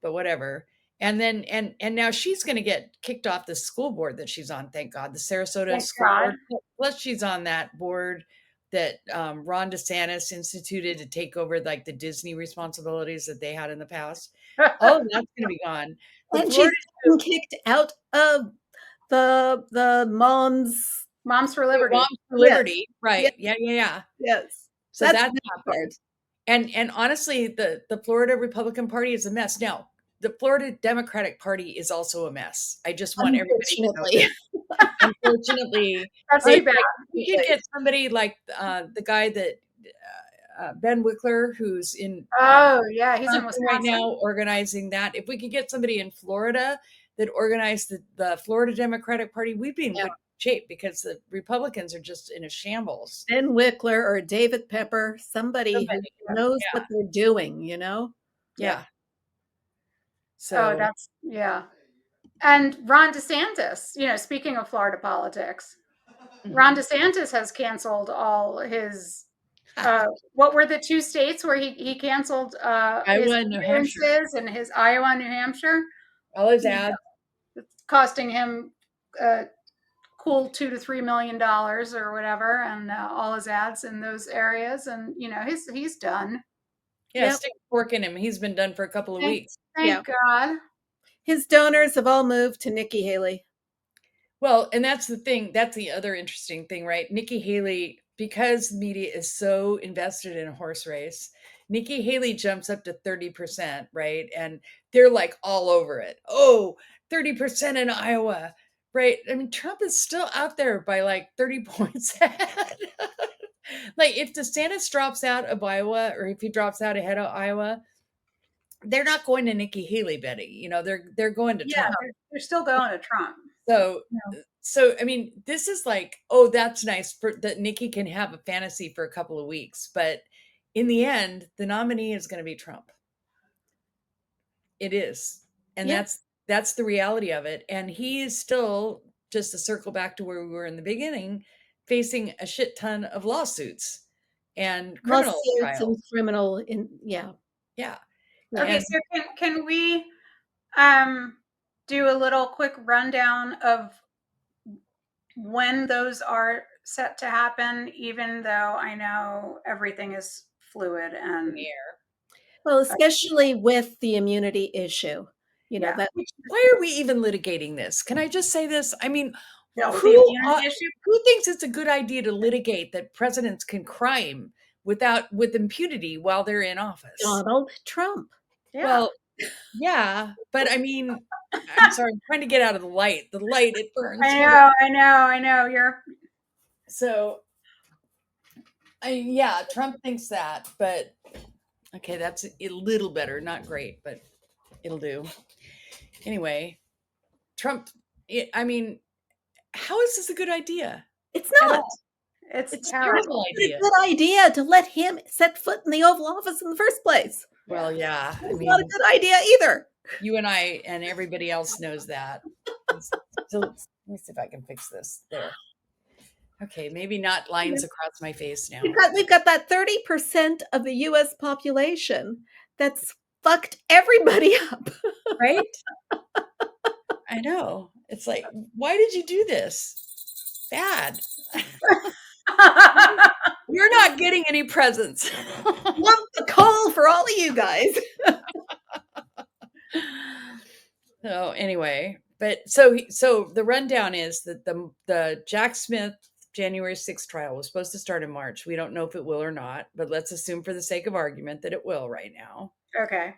[SPEAKER 2] but whatever. And then and now she's going to get kicked off the school board that she's on. Thank God, the Sarasota
[SPEAKER 3] Thank
[SPEAKER 2] School
[SPEAKER 3] God.
[SPEAKER 2] Board. Plus, she's on that board that Ron DeSantis instituted to take over like the Disney responsibilities that they had in the past. Oh, that's going to be gone. The
[SPEAKER 1] And she's
[SPEAKER 2] Florida
[SPEAKER 1] been kicked out of the
[SPEAKER 3] Moms for Liberty.
[SPEAKER 2] Moms for
[SPEAKER 1] Yes.
[SPEAKER 2] Liberty, right?
[SPEAKER 1] Yes.
[SPEAKER 2] Yeah.
[SPEAKER 1] Yes.
[SPEAKER 2] So
[SPEAKER 1] That's
[SPEAKER 2] that's
[SPEAKER 1] the
[SPEAKER 2] happened.
[SPEAKER 1] part.
[SPEAKER 2] And honestly, the Florida Republican Party is a mess. Now, the Florida Democratic Party is also a mess. I just want everybody to know
[SPEAKER 1] Unfortunately.
[SPEAKER 2] that. Unfortunately,
[SPEAKER 3] That's
[SPEAKER 2] like,
[SPEAKER 3] too bad.
[SPEAKER 2] we could get somebody like the guy that Ben Wickler, who's in
[SPEAKER 3] Oh, yeah, he's in
[SPEAKER 2] Wisconsin right
[SPEAKER 3] Wisconsin.
[SPEAKER 2] now organizing that. If we could get somebody in Florida that organized the Florida Democratic Party, we'd be in good shape because the Republicans are just in a shambles.
[SPEAKER 1] Ben Wickler or David Pepper, somebody who knows what they're doing, you know?
[SPEAKER 2] Yeah. So
[SPEAKER 3] that's, And Ron DeSantis, speaking of Florida politics, Ron DeSantis has canceled all his, what were the 2 states where he canceled
[SPEAKER 2] Iowa and New Hampshire.
[SPEAKER 3] and his Iowa and New Hampshire?
[SPEAKER 2] All his ads.
[SPEAKER 3] It's costing him cool $2 to $3 million or whatever, and all his ads in those areas, and he's done.
[SPEAKER 2] Yeah, stick a fork in him. He's been done for a couple of weeks.
[SPEAKER 3] Thank God.
[SPEAKER 1] His donors have all moved to Nikki Haley.
[SPEAKER 2] Well, and that's the thing. That's the other interesting thing, right? Nikki Haley, because media is so invested in a horse race, Nikki Haley jumps up to 30%, right? And they're like all over it. Oh, 30% in Iowa, right? I mean, Trump is still out there by like 30 points ahead. Like if DeSantis drops out of Iowa, or if he drops out ahead of Iowa, they're not going to Nikki Haley, Betty. They're going to Trump.
[SPEAKER 3] They're still going to Trump.
[SPEAKER 2] So I mean, this is like, oh, that's nice that Nikki can have a fantasy for a couple of weeks, but in the end, the nominee is going to be Trump. It is, and that's the reality of it. And he is still, just to circle back to where we were in the beginning, facing a shit ton of lawsuits and criminal trials.
[SPEAKER 1] And criminal
[SPEAKER 3] Okay, so can we do a little quick rundown of when those are set to happen, even though I know everything is fluid and
[SPEAKER 1] well, especially with the immunity issue.
[SPEAKER 2] Why are we even litigating this? Can I just say this? I mean, who thinks it's a good idea to litigate that presidents can crime with impunity while they're in office?
[SPEAKER 1] Donald Trump.
[SPEAKER 3] Yeah.
[SPEAKER 2] Well, yeah, but I mean, I'm sorry, I'm trying to get out of the light. The light, it burns.
[SPEAKER 3] I know.
[SPEAKER 2] Trump thinks that, but okay, that's a little better. Not great, but it'll do. Anyway, Trump, I mean, how is this a good idea?
[SPEAKER 1] It's not.
[SPEAKER 3] It's
[SPEAKER 2] a terrible idea.
[SPEAKER 1] It's a good idea to let him set foot in the Oval Office in the first place.
[SPEAKER 2] Well, yeah.
[SPEAKER 1] It's not a good idea either.
[SPEAKER 2] You and I and everybody else knows that. So let me see if I can fix this. There. Okay, maybe not lines across my face now.
[SPEAKER 1] We've got that 30% of the U.S. population that's fucked everybody up.
[SPEAKER 2] Right? I know. It's like, why did you do this? Bad. You're not getting any presents.
[SPEAKER 1] Lump the coal for all of you guys.
[SPEAKER 2] So anyway, but so the rundown is that the Jack Smith January 6th trial was supposed to start in March. We don't know if it will or not, but let's assume for the sake of argument that it will right now.
[SPEAKER 3] Okay.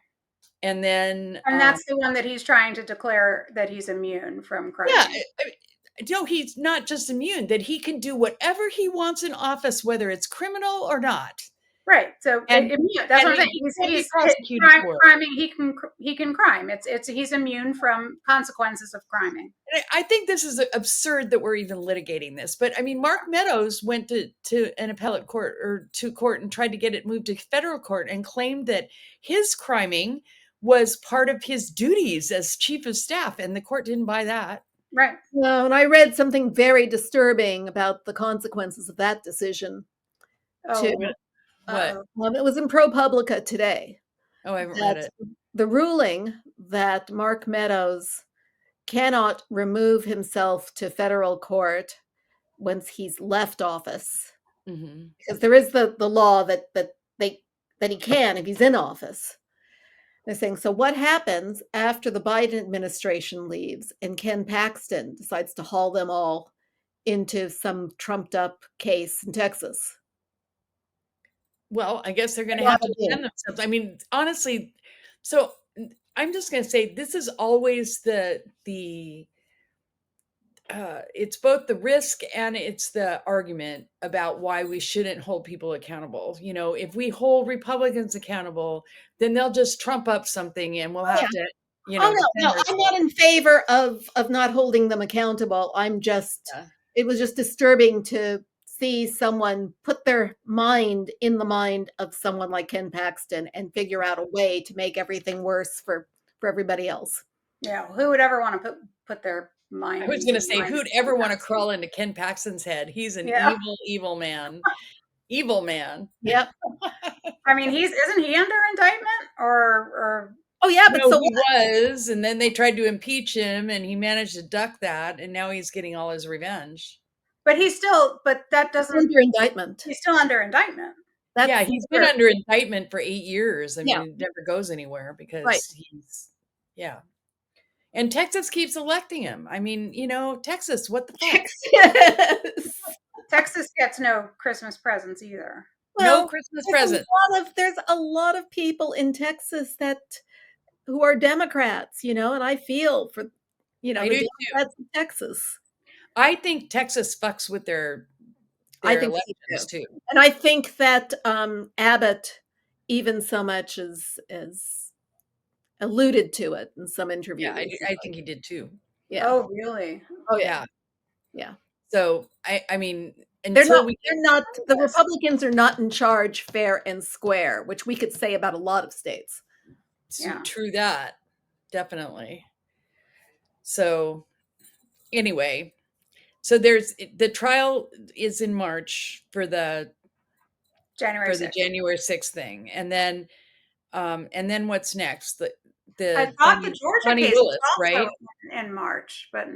[SPEAKER 2] And then
[SPEAKER 3] that's the one that he's trying to declare that he's immune from crime.
[SPEAKER 2] Yeah. No, he's not just immune, that he can do whatever he wants in office, whether it's criminal or not.
[SPEAKER 3] Right. So immune. That's what I'm saying. He's prosecuted for criming. He can crime. He's immune from consequences of criming.
[SPEAKER 2] I think this is absurd that we're even litigating this. But I mean, Mark Meadows went to an appellate court or to court and tried to get it moved to federal court and claimed that his criming was part of his duties as chief of staff, and the court didn't buy that.
[SPEAKER 3] Right.
[SPEAKER 1] And I read something very disturbing about the consequences of that decision.
[SPEAKER 3] Oh,
[SPEAKER 2] What?
[SPEAKER 1] It was in ProPublica today.
[SPEAKER 2] Oh, I haven't read
[SPEAKER 1] That
[SPEAKER 2] it.
[SPEAKER 1] the ruling that Mark Meadows cannot remove himself to federal court once he's left office,
[SPEAKER 2] Mm-hmm.
[SPEAKER 1] because there is the law that he can if he's in office. They're saying, so what happens after the Biden administration leaves and Ken Paxton decides to haul them all into some trumped up case in Texas?
[SPEAKER 2] Well, I guess they're going to have to defend themselves. I mean, honestly, so I'm just going to say this is always it's both the risk and it's the argument about why we shouldn't hold people accountable. You know, if we hold Republicans accountable, then they'll just trump up something and we'll have to,
[SPEAKER 1] No,
[SPEAKER 2] defend
[SPEAKER 1] I'm not in favor of not holding them accountable. It was just disturbing to see someone put their mind in the mind of someone like Ken Paxton and figure out a way to make everything worse for everybody else.
[SPEAKER 3] Yeah, who would ever want to put their mind?
[SPEAKER 2] I was going to say, who'd ever want to crawl into Ken Paxton's head? He's an evil, evil man. Evil man.
[SPEAKER 1] Yep.
[SPEAKER 3] I mean, isn't he under indictment or?
[SPEAKER 1] Oh yeah, but so
[SPEAKER 2] he was, and then they tried to impeach him, and he managed to duck that, and now he's getting all his revenge.
[SPEAKER 3] But that doesn't
[SPEAKER 1] under indictment.
[SPEAKER 3] He's still under indictment.
[SPEAKER 2] Yeah, he's been under indictment for 8 years. I mean, it never goes anywhere because he's and Texas keeps electing him. I mean, Texas, what the fuck?
[SPEAKER 3] Texas gets no Christmas presents either.
[SPEAKER 1] Well,
[SPEAKER 2] no Christmas presents.
[SPEAKER 1] There's a lot of people in Texas who are Democrats, and I feel for, the Democrats in Texas.
[SPEAKER 2] I think Texas fucks with their elections too.
[SPEAKER 1] And I think that Abbott even so much as alluded to it in some interviews.
[SPEAKER 2] Yeah, I think he did too.
[SPEAKER 1] Yeah.
[SPEAKER 3] Oh, really?
[SPEAKER 1] Oh, yeah.
[SPEAKER 2] Yeah. So I mean,
[SPEAKER 1] the Republicans are not in charge fair and square, which we could say about a lot of states.
[SPEAKER 2] True that. Definitely. So anyway, so the trial is in March for the January 6th thing. And then what's next?
[SPEAKER 3] I thought the Georgia case was also in March, but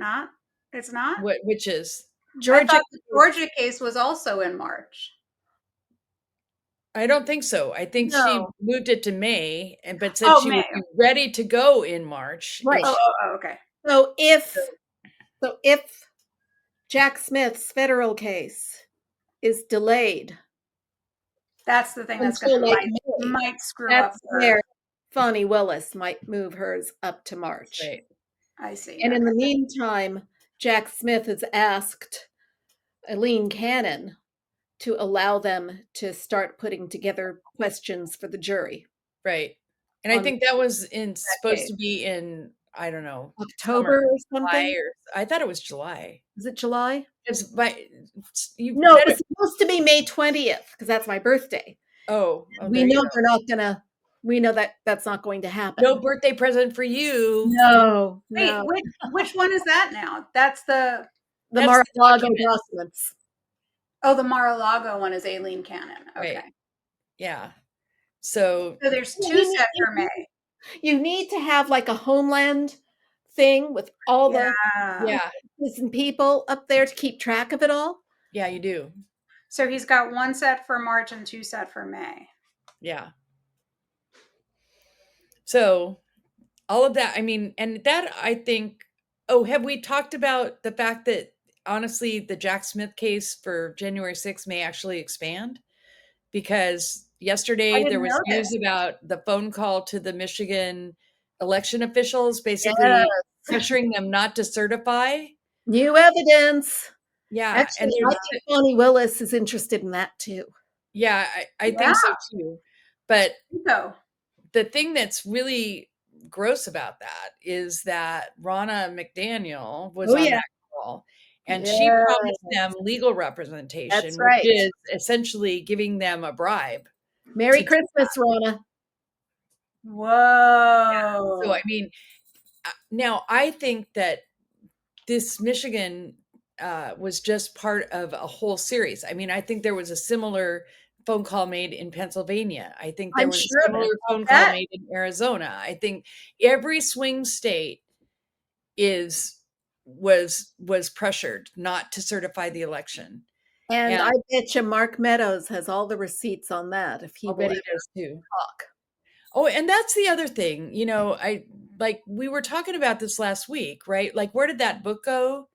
[SPEAKER 3] it's not.
[SPEAKER 2] Which is?
[SPEAKER 3] I thought the Georgia case was also in March.
[SPEAKER 2] I don't think so. I think she moved it to May, but said she would be ready to go in March.
[SPEAKER 1] Right.
[SPEAKER 3] Okay.
[SPEAKER 1] So if Jack Smith's federal case is delayed,
[SPEAKER 3] that's the thing that's going to might screw up.
[SPEAKER 1] Where Fani Willis might move hers up to March.
[SPEAKER 2] Right.
[SPEAKER 3] I see.
[SPEAKER 1] And in the meantime, Jack Smith has asked Eileen Cannon to allow them to start putting together questions for the jury.
[SPEAKER 2] Right. And I think that was supposed to be in, I don't know,
[SPEAKER 1] October or something.
[SPEAKER 2] I thought it was July.
[SPEAKER 1] Is it July?
[SPEAKER 2] It
[SPEAKER 1] was supposed to be May 20th because that's my birthday.
[SPEAKER 2] Oh,
[SPEAKER 1] we know they're not gonna. We know that that's not going to happen.
[SPEAKER 2] No birthday present for you.
[SPEAKER 1] No.
[SPEAKER 3] Wait, which one is that now? That's the
[SPEAKER 1] Mar-a-Lago documents.
[SPEAKER 3] Oh, the Mar-a-Lago one is Eileen Cannon. Okay.
[SPEAKER 2] Right. Yeah. So
[SPEAKER 3] there's two set for May.
[SPEAKER 1] You need to have like a Homeland thing with all the people up there to keep track of it all.
[SPEAKER 2] Yeah, you do.
[SPEAKER 3] So he's got one set for March and two set for May.
[SPEAKER 2] Yeah. So all of that, I mean, and that I think, have we talked about the fact that honestly, the Jack Smith case for January 6th may actually expand? Because yesterday there was news about the phone call to the Michigan election officials, basically pressuring them not to certify.
[SPEAKER 1] New evidence.
[SPEAKER 2] Yeah.
[SPEAKER 1] Actually, I think Fani Willis is interested in that too.
[SPEAKER 2] Yeah, I think so too. But the thing that's really gross about that is that Ronna McDaniel was on that call. And she promised them legal representation, which is essentially giving them a bribe.
[SPEAKER 1] Merry Christmas, Ronna.
[SPEAKER 3] Whoa.
[SPEAKER 2] Yeah. So, I mean, now I think that this Michigan was just part of a whole series. I mean, I think there was a similar phone call made in Pennsylvania. I think there
[SPEAKER 3] I'm
[SPEAKER 2] was
[SPEAKER 3] sure
[SPEAKER 2] a
[SPEAKER 3] of
[SPEAKER 2] similar
[SPEAKER 3] it.
[SPEAKER 2] phone call made in Arizona. I think every swing state was pressured not to certify the election.
[SPEAKER 1] And
[SPEAKER 2] And
[SPEAKER 1] I bet you Mark Meadows has all the receipts on that if he
[SPEAKER 2] I'll
[SPEAKER 1] will
[SPEAKER 2] bet
[SPEAKER 1] ever
[SPEAKER 2] he does too.
[SPEAKER 1] talk.
[SPEAKER 2] Oh, and that's the other thing, we were talking about this last week, right? Like, where did that book go?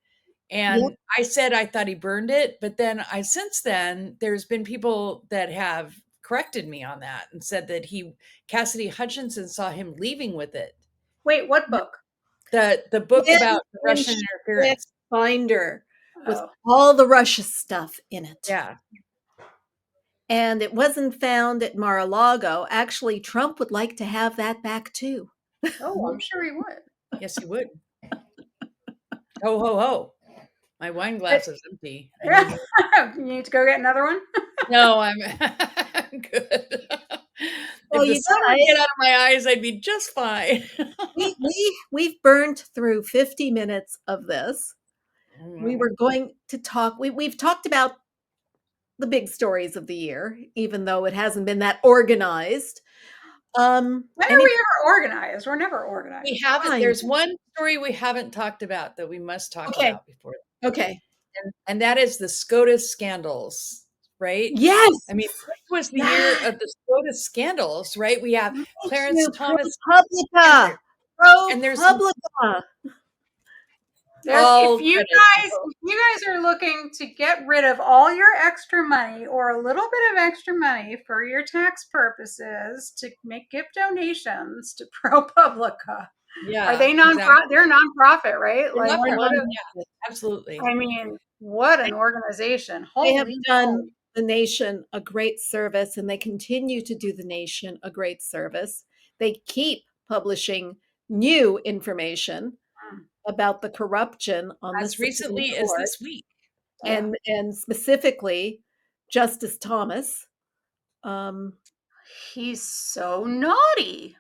[SPEAKER 1] Yep.
[SPEAKER 2] And I said I thought he burned it, but then since then there's been people that have corrected me on that and said that Cassidy Hutchinson saw him leaving with it.
[SPEAKER 3] Wait, what book?
[SPEAKER 2] The book about the Russian interference
[SPEAKER 1] binder with all the Russia stuff in it.
[SPEAKER 2] Yeah.
[SPEAKER 1] And it wasn't found at Mar-a-Lago. Actually, Trump would like to have that back too.
[SPEAKER 3] Oh, I'm sure he would.
[SPEAKER 2] Yes, he would. Ho, ho, ho. My wine glass is empty.
[SPEAKER 3] You need to go get another one?
[SPEAKER 2] No, I'm good.
[SPEAKER 1] Well,
[SPEAKER 2] if the sun would get out of my eyes, I'd be just fine.
[SPEAKER 1] We've burned through 50 minutes of this. We were going to talk. We've talked about the big stories of the year, even though it hasn't been that organized.
[SPEAKER 3] When are we ever organized? We're never organized.
[SPEAKER 2] We haven't. There's one story we haven't talked about that we must talk about before.
[SPEAKER 1] Okay.
[SPEAKER 2] And that is the SCOTUS scandals, right?
[SPEAKER 1] Yes.
[SPEAKER 2] I mean, this was the year of the SCOTUS scandals, right? We have Clarence Thomas.
[SPEAKER 1] ProPublica.
[SPEAKER 2] And there's
[SPEAKER 1] ProPublica.
[SPEAKER 3] If you guys are looking to get rid of all your extra money or a little bit of extra money for your tax purposes to give donations to ProPublica.
[SPEAKER 2] Yeah.
[SPEAKER 3] Are they nonprofit? Exactly. They're nonprofit, right?
[SPEAKER 2] Yeah, absolutely.
[SPEAKER 3] I mean, what an organization.
[SPEAKER 1] They have done the nation a great service, and they continue to do the nation a great service. They keep publishing new information about the corruption on
[SPEAKER 2] as recently as this week.
[SPEAKER 1] And specifically Justice Thomas.
[SPEAKER 3] He's so naughty.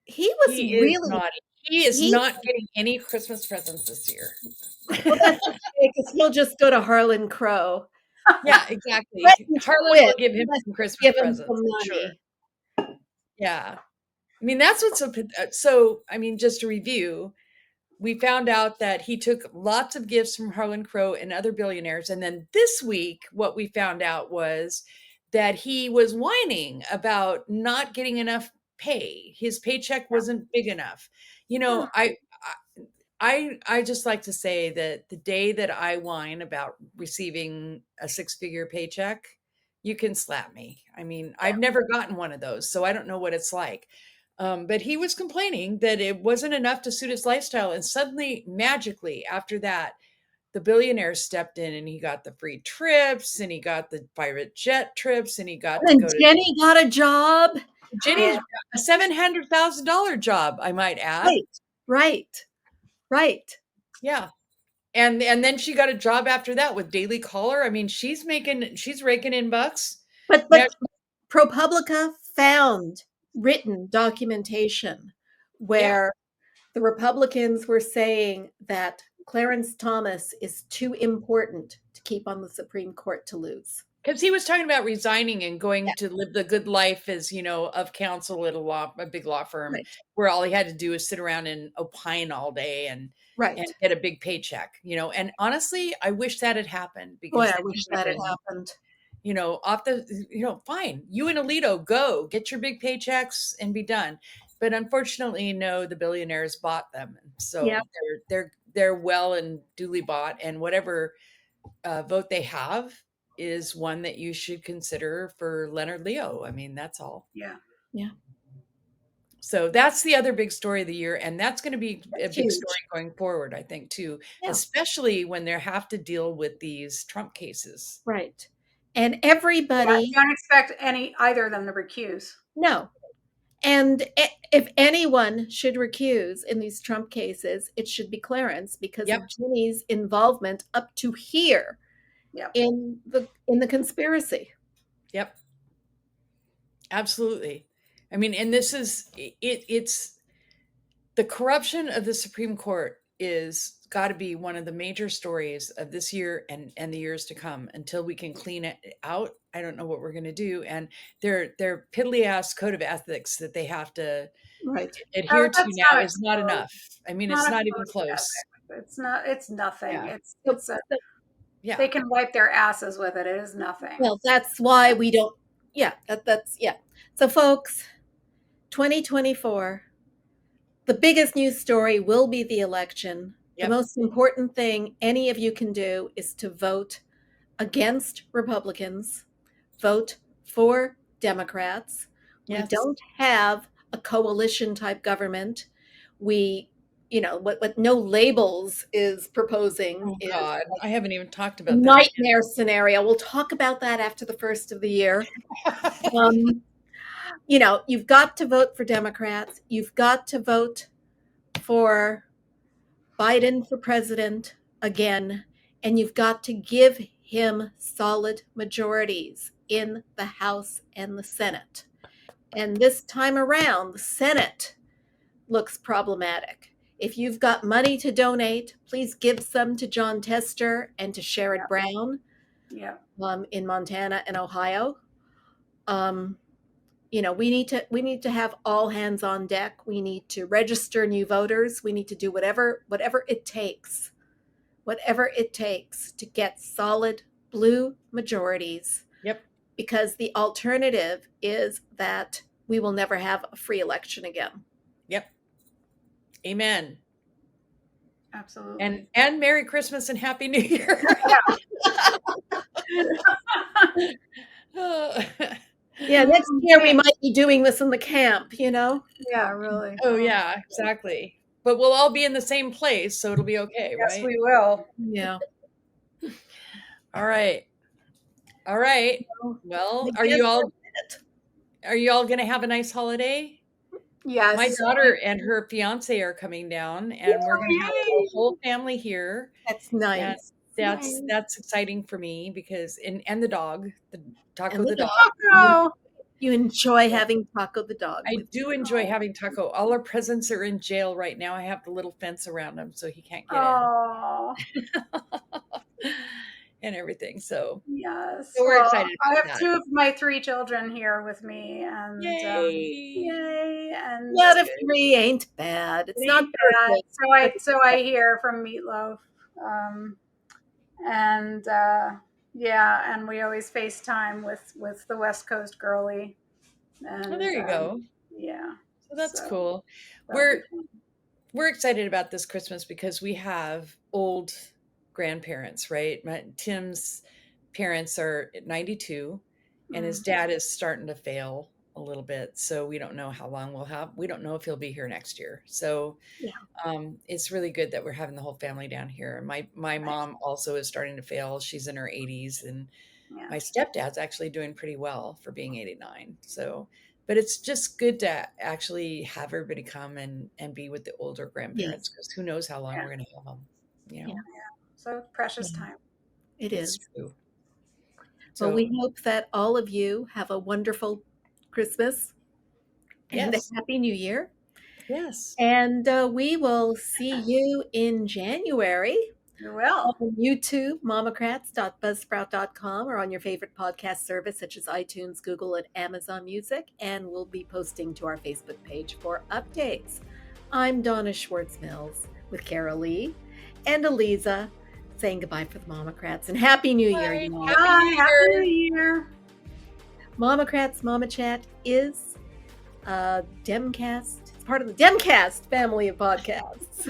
[SPEAKER 1] He was really
[SPEAKER 2] naughty. He is not getting any Christmas presents this year.
[SPEAKER 1] Well, that's okay, because he'll just go to Harlan Crow.
[SPEAKER 2] Yeah, exactly. Harlan will give him some Christmas presents. Sure. Yeah. I mean, that's what's so, I mean, just to review, we found out that he took lots of gifts from Harlan Crow and other billionaires. And then this week, what we found out was that he was whining about not getting enough pay. His paycheck wasn't big enough. You know, I just like to say that the day that I whine about receiving a 6-figure paycheck, you can slap me. I mean, I've never gotten one of those, so I don't know what it's like. But he was complaining that it wasn't enough to suit his lifestyle. And suddenly, magically, after that, the billionaires stepped in and he got the free trips and he got the private jet trips and he got to go
[SPEAKER 1] Jenny got a job.
[SPEAKER 2] Jenny's a $700,000 job, I might add.
[SPEAKER 1] Right.
[SPEAKER 2] Yeah. And then she got a job after that with Daily Caller. I mean, she's raking in bucks.
[SPEAKER 1] But ProPublica found written documentation where the Republicans were saying that Clarence Thomas is too important to keep on the Supreme Court to lose.
[SPEAKER 2] Because he was talking about resigning and going to live the good life as, of counsel at a big law firm, where all he had to do is sit around and opine all day and get a big paycheck, And honestly, I wish that had happened. Because
[SPEAKER 1] I wish that had happened.
[SPEAKER 2] Fine. You and Alito, go get your big paychecks and be done. But unfortunately, no, the billionaires bought them. So they're well and duly bought. And whatever vote they have is one that you should consider for Leonard Leo. I mean, that's all.
[SPEAKER 3] Yeah.
[SPEAKER 2] So that's the other big story of the year. And that's going to be a big story going forward, I think, too, especially when they have to deal with these Trump cases.
[SPEAKER 1] Right. And everybody...
[SPEAKER 3] don't expect either of them to recuse.
[SPEAKER 1] No. And if anyone should recuse in these Trump cases, it should be Clarence because of Jenny's involvement up to here in the conspiracy.
[SPEAKER 2] Yep. Absolutely. I mean, and this is it's the corruption of the Supreme Court is got to be one of the major stories of this year and the years to come. Until we can clean it out, I don't know what we're going to do. And their piddly ass code of ethics that they have to
[SPEAKER 1] Right.
[SPEAKER 2] adhere to
[SPEAKER 3] That's
[SPEAKER 2] now
[SPEAKER 3] not
[SPEAKER 2] is not enough. I mean, it's not even close.
[SPEAKER 3] It's not. It's nothing.
[SPEAKER 2] Yeah.
[SPEAKER 3] It's a.
[SPEAKER 2] Yeah.
[SPEAKER 3] They can wipe their asses with it. It is nothing.
[SPEAKER 1] Well, that's why we don't. Yeah, that's yeah. So, folks, 2024, the biggest news story will be the election.
[SPEAKER 2] Yep.
[SPEAKER 1] The most important thing any of you can do is to vote against Republicans, vote for Democrats.
[SPEAKER 2] Yes.
[SPEAKER 1] We don't have a coalition type government. We, what No Labels is proposing
[SPEAKER 2] Oh
[SPEAKER 1] is
[SPEAKER 2] God, I haven't even talked
[SPEAKER 1] a
[SPEAKER 2] about that.
[SPEAKER 1] nightmare scenario. We'll talk about that after the first of the year. You've got to vote for Democrats. You've got to vote for Biden for president again, and you've got to give him solid majorities in the House and the Senate. And this time around, the Senate looks problematic. If you've got money to donate, please give some to John Tester and to Sherrod Brown in Montana and Ohio. We need to have all hands on deck. We need to register new voters. We need to do whatever it takes to get solid blue majorities.
[SPEAKER 2] Yep.
[SPEAKER 1] Because the alternative is that we will never have a free election again.
[SPEAKER 2] Yep. Amen.
[SPEAKER 3] Absolutely.
[SPEAKER 2] And Merry Christmas and Happy New Year.
[SPEAKER 1] Yeah, next year we might be doing this in the camp,
[SPEAKER 3] Yeah, really.
[SPEAKER 2] Oh, yeah, exactly. But we'll all be in the same place, so it'll be okay, right?
[SPEAKER 3] Yes, we will.
[SPEAKER 1] Yeah.
[SPEAKER 2] All right. Well, are you all going to have a nice holiday?
[SPEAKER 3] Yes.
[SPEAKER 2] My daughter and her fiance are coming down, and we're going to have a whole family here.
[SPEAKER 1] That's nice.
[SPEAKER 2] That's exciting for me because and the dog, Taco the dog.
[SPEAKER 3] Taco.
[SPEAKER 1] You enjoy having Taco the dog.
[SPEAKER 2] I do enjoy having Taco. All our presents are in jail right now. I have the little fence around him so he can't get in. And everything. So
[SPEAKER 3] yes,
[SPEAKER 2] so we're excited about
[SPEAKER 3] I have
[SPEAKER 2] that.
[SPEAKER 3] 2 of my 3 children here with me, and
[SPEAKER 2] yay!
[SPEAKER 3] And
[SPEAKER 1] out of 3 ain't bad. It's not bad.
[SPEAKER 3] So I hear from Meatloaf, and and we always FaceTime with the West Coast girly. And,
[SPEAKER 2] there you go.
[SPEAKER 3] Yeah,
[SPEAKER 2] so that's cool. We're excited about this Christmas because we have old grandparents, right? Tim's parents are 92 and his dad is starting to fail a little bit. So we don't know how long we don't know if he'll be here next year. So it's really good that we're having the whole family down here. My mom also is starting to fail. She's in her 80s and my stepdad's actually doing pretty well for being 89. So, but it's just good to actually have everybody come and be with the older grandparents because who knows how long we're going to have them,
[SPEAKER 3] So precious time.
[SPEAKER 1] It is.
[SPEAKER 2] True.
[SPEAKER 1] So we hope that all of you have a wonderful Christmas and a Happy New Year.
[SPEAKER 2] Yes.
[SPEAKER 1] And we will see you in January.
[SPEAKER 3] You will.
[SPEAKER 1] On YouTube, MOMocrats.buzzsprout.com or on your favorite podcast service such as iTunes, Google, and Amazon Music. And we'll be posting to our Facebook page for updates. I'm Donna Schwartz Mills with Karoli and Aliza saying goodbye for the MOMocrats and Happy New Year.
[SPEAKER 3] Happy New Year.
[SPEAKER 1] MOMocrats MOMochat is DemCast. It's part of the DemCast family of podcasts.